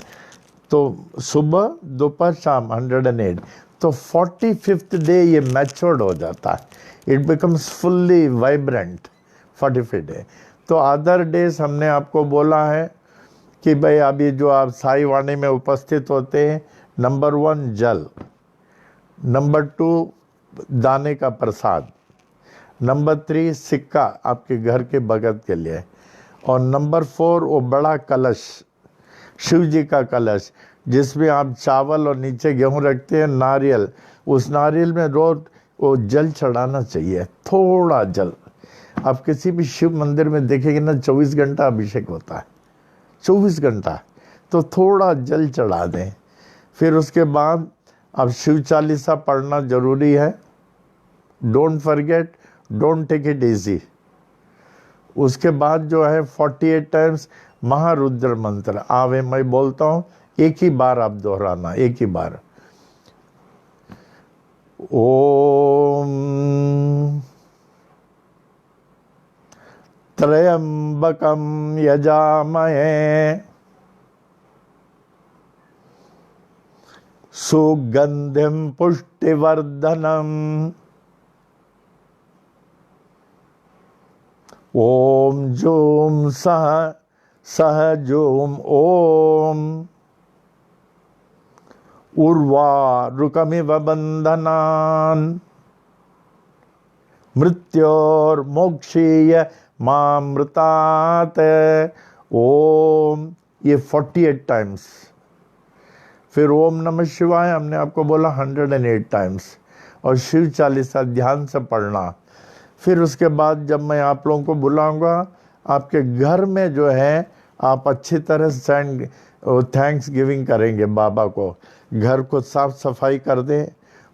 Speaker 1: तो सुबह दोपहर शाम 108. तो 45th डे ये मैच्योर्ड हो जाता है, it becomes fully vibrant 45th day. तो अदर डेज हमने आपको बोला है कि भाई अभी जो आप साई वाणी में उपस्थित होते हैं, नंबर 1 जल, नंबर 2 दाने का प्रसाद, नंबर 3 सिक्का आपके घर के भगत के लिए, और नंबर 4 वो बड़ा कलश, शिव जी का कलश जिसमें आप चावल और नीचे गेहूं रखते हैं, नारियल, उस नारियल में रोज वो जल चढ़ाना चाहिए, थोड़ा जल। आप किसी भी शिव मंदिर में देखेंगे ना 24 घंटा अभिषेक होता है, 24 घंटा, तो थोड़ा जल चढ़ा दें। फिर उसके बाद अब शिव चालीसा पढ़ना जरूरी है, don't forget, don't take it easy. उसके बाद जो है 48 टाइम्स महारुद्र मंत्र आवे, मैं बोलता हूँ, एक ही बार आप दोहराना, एक ही बार। ओम त्र्यंबकम यजामहे सुगंधिम पुष्टिवर्धनम ओम जूम सह सह जूम ओम उर्वारुकमिव बंधनान् मृत्योर्मोक्षीय मामृतात्। ओम, ये 48 टाइम्स। फिर ओम नमः शिवाय हमने आपको बोला 108 टाइम्स, और शिव चालीसा ध्यान से पढ़ना। फिर उसके बाद जब मैं आप लोगों को बुलाऊंगा, आपके घर में जो है आप अच्छी तरह से थैंक्स गिविंग करेंगे बाबा को। घर को साफ सफाई कर दें,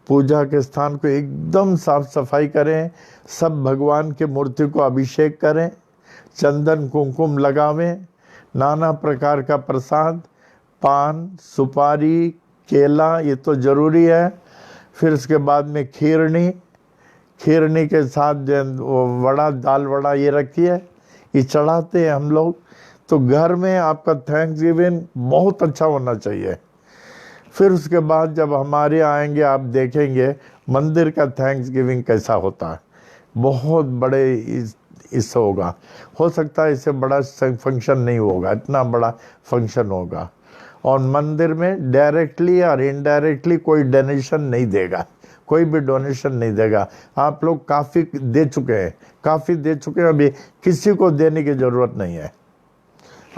Speaker 1: पूजा के स्थान को एकदम साफ सफाई करें, सब भगवान के मूर्ति को अभिषेक करें, चंदन कुमकुम लगावें, नाना प्रकार का प्रसाद, पान, सुपारी, केला, ये तो ज़रूरी है। फिर उसके बाद में खीरनी के साथ जो वड़ा, दाल वड़ा ये रखिए, ये चढ़ाते हैं हम लोग। तो घर में आपका थैंक्स गिविंग बहुत अच्छा होना चाहिए। फिर उसके बाद जब हमारे आएंगे, आप देखेंगे मंदिर का थैंक्स गिविंग कैसा होता है, बहुत बड़े इससे होगा। हो सकता है इससे बड़ा फंक्शन नहीं होगा, इतना बड़ा फंक्शन होगा। और मंदिर में डायरेक्टली और इनडायरेक्टली कोई डोनेशन नहीं देगा, कोई भी डोनेशन नहीं देगा। आप लोग काफ़ी दे चुके हैं, अभी किसी को देने की ज़रूरत नहीं है।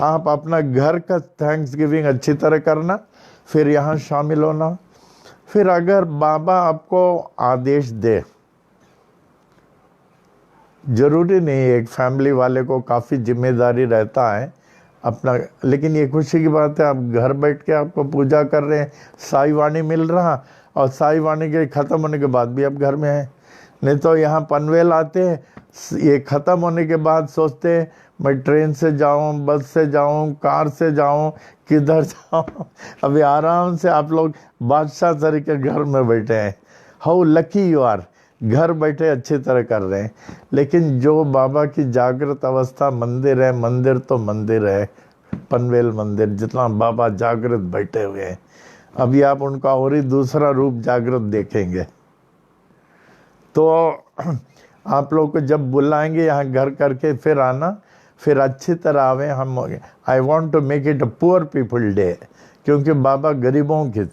Speaker 1: आप अपना घर का थैंक्स गिविंग अच्छी तरह करना, फिर यहाँ शामिल होना। फिर अगर बाबा आपको आदेश दे, ज़रूरी नहीं है, एक फैमिली वाले को काफ़ी जिम्मेदारी रहता है अपना, लेकिन ये खुशी की बात है आप घर बैठ के आपको पूजा कर रहे हैं, साई वाणी मिल रहा, और साई वाणी के ख़त्म होने के बाद भी आप घर में हैं। नहीं तो यहाँ पनवेल आते हैं, ये ख़त्म होने के बाद सोचते हैं मैं ट्रेन से जाऊँ, बस से जाऊँ, कार से जाऊँ, किधर जाऊँ। अभी आराम से आप लोग बादशाह तरीके घर में बैठे हैं। हाउ लकी यू आर, घर बैठे अच्छी तरह कर रहे हैं। लेकिन जो बाबा की जागृत अवस्था मंदिर है, मंदिर तो मंदिर है, पनवेल मंदिर, जितना बाबा जागृत बैठे हुए हैं, अभी आप उनका और ही दूसरा रूप जागृत देखेंगे। तो आप लोग को जब बुलाएंगे यहाँ घर करके फिर आना, फिर अच्छी तरह आवे। हम I want to make it a poor people day, क्योंकि बाबा गरीबों के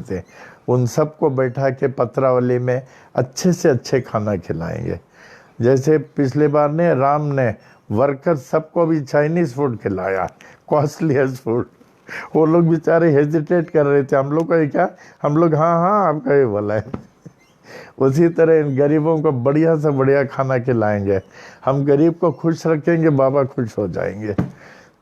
Speaker 1: थे। उन सबको बैठा के पत्रावली में अच्छे से अच्छे खाना खिलाएंगे। जैसे पिछले बार ने राम ने वर्कर सबको भी चाइनीज़ फूड खिलाया, कॉस्टलीस्ट फूड। वो लोग बेचारे हेजिटेट कर रहे थे, हम लोग का क्या, हम लोग हाँ आपका ये बोला है। उसी तरह इन गरीबों को बढ़िया से बढ़िया खाना खिलाएंगे। हम गरीब को खुश रखेंगे, बाबा खुश हो जाएंगे।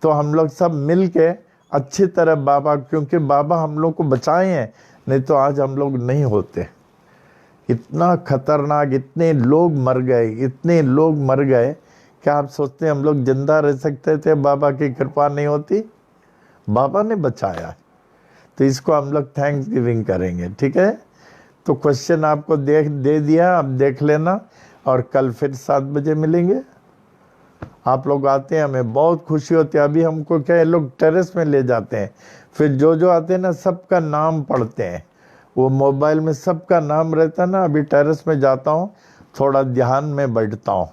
Speaker 1: तो हम लोग सब मिल के अच्छी तरह बाबा, क्योंकि बाबा हम लोग को बचाए हैं, नहीं तो आज हम लोग नहीं होते। इतना खतरनाक, इतने लोग मर गए, क्या आप सोचते हैं हम लोग जिंदा रह सकते थे? बाबा की कृपा नहीं होती, बाबा ने बचाया। तो इसको हम लोग थैंक्स गिविंग करेंगे, ठीक है। तो क्वेश्चन आपको दे दिया, आप देख लेना, और कल फिर 7 बजे मिलेंगे। आप लोग आते हैं, हमें बहुत खुशी होती है। अभी हमको क्या है, लोग टेरेस में ले जाते हैं, फिर जो आते हैं ना सबका नाम पढ़ते हैं, वो मोबाइल में सबका नाम रहता है ना। अभी टेरेस में जाता हूँ, थोड़ा ध्यान में बैठता हूँ,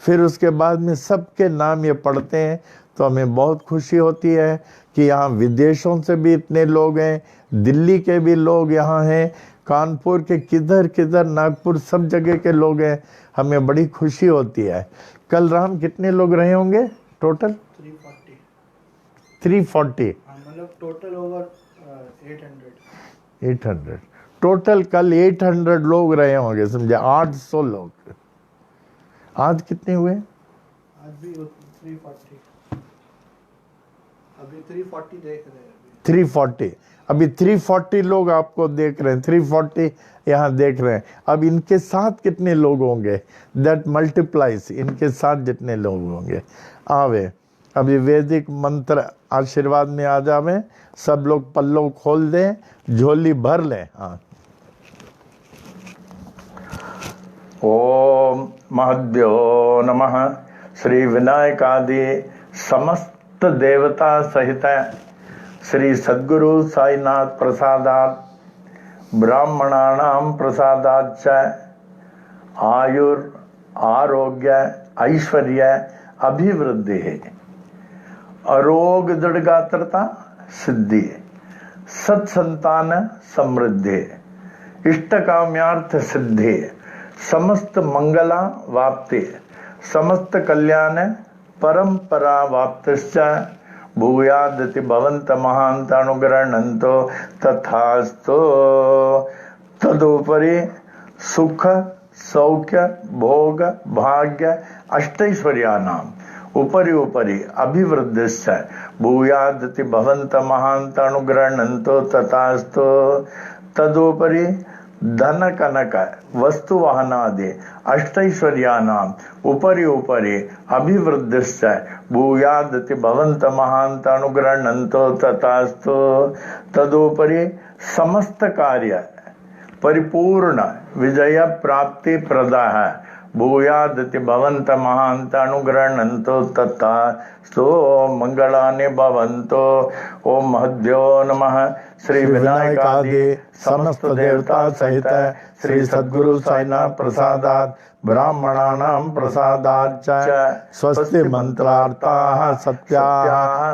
Speaker 1: फिर उसके बाद में सबके नाम ये पढ़ते हैं, तो हमें बहुत खुशी होती है कि यहाँ विदेशों से भी इतने लोग हैं, दिल्ली के भी लोग यहाँ हैं, कानपुर के किधर किधर, नागपुर, सब जगह के लोग हैं। हमें बड़ी खुशी होती है। कल राम कितने लोग रहे होंगे टोटल? 340।
Speaker 4: मतलब टोटल ओवर
Speaker 1: 800 टोटल कल 800 लोग रहे होंगे, समझे, 800 लोग। आज कितने हुए?
Speaker 4: आज भी 340, अभी 340 देख रहे हैं।
Speaker 1: 340, अभी 340 लोग आपको देख रहे हैं, 340 यहाँ देख रहे हैं। अब इनके साथ कितने लोग होंगे? दैट मल्टीप्लाइज, इनके साथ जितने लोग होंगे। आवे अभी वैदिक मंत्र आशीर्वाद में आ जावे, सब लोग पल्लों खोल दें, झोली भर लें। हाँ। ओम महद्यो नमः। श्री विनायकादि समस्त देवता सहित श्री सद्गुरु साईनाथ प्रसादात् ब्राह्मणानां प्रसादाच्च आयुर आरोग्य ऐश्वर्य अभिवृद्धि, अरोग दृढ़गात्रता सिद्धि, सत्संतान समृद्धि, इष्टकाम्यार्थ सिद्धि, समस्त मंगला वाप्ति, समस्त कल्याण परंपरा वाप्तिश्च भूयादति भवन्त महान्त अनुग्रहणन्तो तथास्तु। तदुपरि सुख सौख्य भोग भाग्य अष्टैश्वर्यानाम् उपरि उपरि अभिवृद्धिश्च भूयादति भवन्त महान्त अनुग्रहणन्तो तथास्तु। तदुपरि धन कनक वस्तु वाहनादि अष्टैश्वर्यानाम् उपरि उपरि अभिवृद्धिश्च भूयादति भवन्त महान्त अनुग्रहणन्तो तथास्तु। तदुपरि समस्त कार्य परिपूर्ण विजय प्राप्ति प्रदाः भूयादति भवन्त महान्त अनुग्रहणन्तो तथास्तु। मंगलानि भवन्तो। ओम महद्यो नमः। श्री विनायकादि समस्त देवता सहित श्री सद्गुरु साईनाथ प्रसादात् ब्राह्मणानां प्रसादाच्च स्वस्ति मंत्रार्थाः सत्याः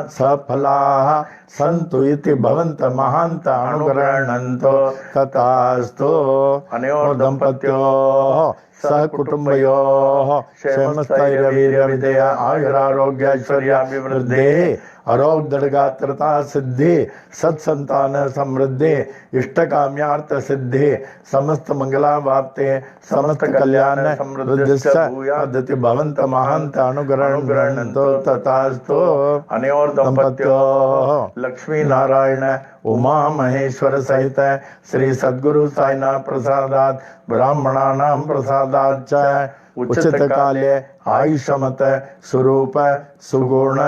Speaker 1: सफलाः सन्तु इति भवन्त महान्त अनुग्रहणन्तो तथास्तु। अनयोः दम्पत्योः सह कुटुम्बयोः क्षेमस्थैर्यवीर्यविजय आयुरारोग्य ऐश्वर्याभिवृद्धेः अरोग दृढ़गात्रता सिद्धि सत्संतान समृद्धि इष्टकाम्यार्थ सिद्धि समस्त मंगला वाप्ते समस्त कल्याण समृद्धिश्च भूयादति भवन्त महान्त अनुग्रहणन्तो तथास्तु। अनयोः दम्पत्योः लक्ष्मी नारायण उमा महेश्वर सहित श्री सद्गुरु साईनाथ प्रसादात् ब्राह्मणानां प्रसादाच्च उचित काले आयुष्मत स्वरूप सुगुण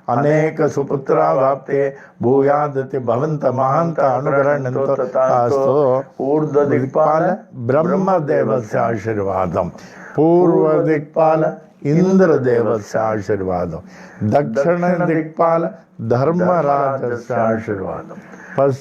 Speaker 1: अनेक सुपुत्रा वाप्ते भूयादति भवन्त महान्त अनुग्रहणन्तो तथास्तु। ऊर्ध्व दिक्पाल ब्रह्म देवस्य आशीर्वादम्, पूर्व दिक्पाल इंद्र देवस्य आशीर्वादम्, दक्षिण दिक्पाल धर्मराजस्य आशीर्वादम्,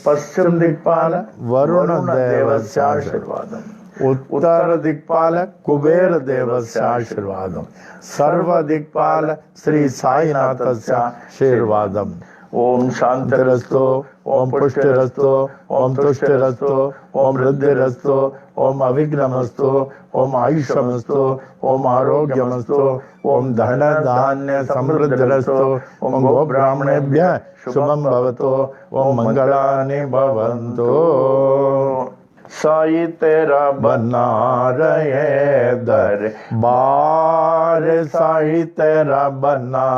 Speaker 1: पश्चिम दिक्पाल वरुण देवस्य आशीर्वादम्, उत्तर दिक्पाल कुबेर देवस्य आशीर्वादम्, सर्व दिक्पाल श्री साईनाथस्य आशीर्वादम्। ओम शांतिरस्तु, ओम पुष्टिरस्तु, ओम तुष्टिरस्तु, ओम वृद्धिरस्तु, ओम अविघ्नमस्तु, ओम आयुष्यमस्तु, ओम आरोग्यमस्तु, ओम धन धान्य समृद्धिरस्तु, ओम गो ब्राह्मणेभ्यः शुभम भवतु, ओम मंगलानि भवन्तु। साई तेरा बना रहे दरबार, साई तेरा बना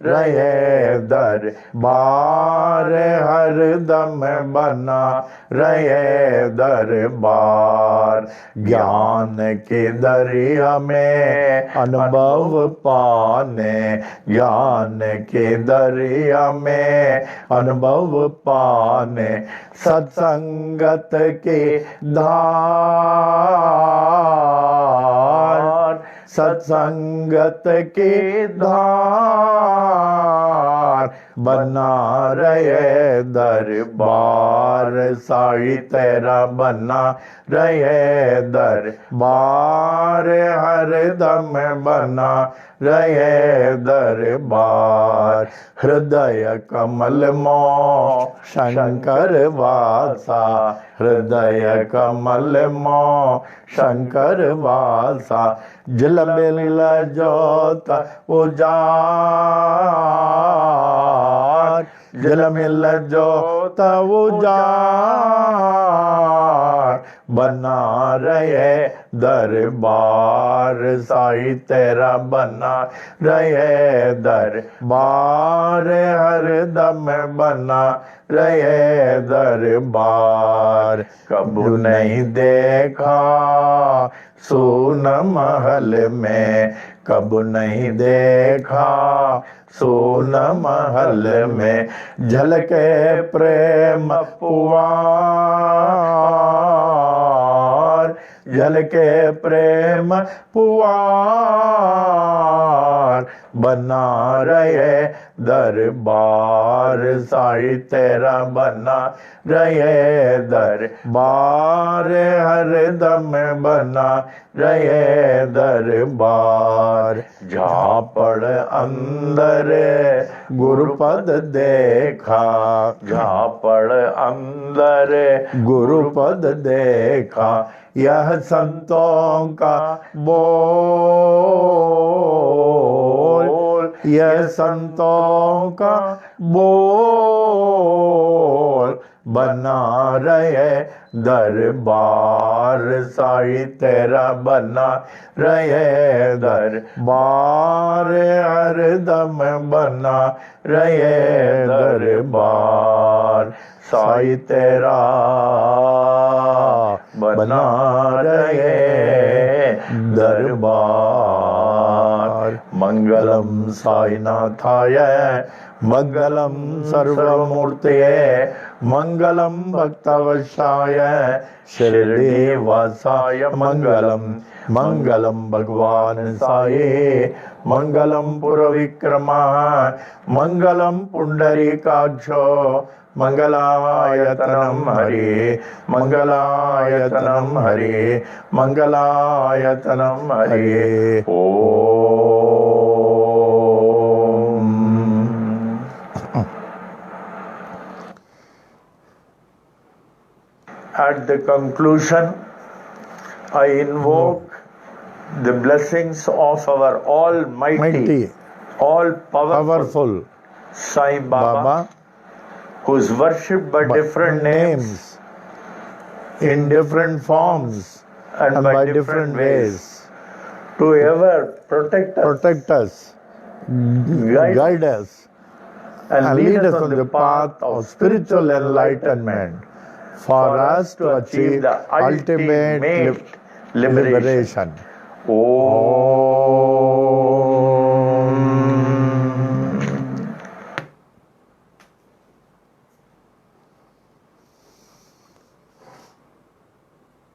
Speaker 1: रहे दरबार, हर दम बना रहे दरबार। ज्ञान के दरिया में अनुभव पाने, ज्ञान के दरिया में अनुभव पाने, सत्संगत के धार, सत्संगत के धार बना रहे दरबार, साईं तेरा बना रहे दरबार, हरदम बना रहे दरबार। हृदय कमल मों शंकर वासा, हृदय कमल मों शंकर वासा। झिलमिल ज्योत उजाड़, झिलमिल ज्योत उजाड़, बना रहे दरबार, साईं तेरा बना रहे दरबार, हरदम बना रहे दरबार। कबू नहीं देखा सोन महल में, कबू नहीं देखा सोन महल में, झलके प्रेम पुआर, झलके प्रेम पुआर, बना रहे दरबार, साईं तेरा बना रहे दरबार, हरदम बना रहे दरबार। झापड़ अंदर गुरुपद देखा, झापड़ अंदर गुरुपद देखा, यह संतों का बोल, यह संतों का बोल, बना रहे दरबार, साईं तेरा बना रहे दरबार, हरदम बना रहे दरबार, साईं तेरा बना रहे दरबार। मंगलम साईनाथाय, मंगलम सर्वमूर्तये, मंगलम भक्तवशाय, शिरडी वासाय मंगलम, मंगलम भगवान साई, मंगलम पुरविक्रमा, मंगलम पुंडरीकाक्षो, मंगलायतनम हरि, मंगलायतनम हरि, मंगलायतनम हरि। ओम। At the conclusion, I invoke the blessings of our Almighty, all powerful Sai Baba, who is worshipped by different names, in different forms, and by different ways, to ever protect us, guide us, and lead us on the path of spiritual enlightenment, for us to achieve the ultimate liberation. Om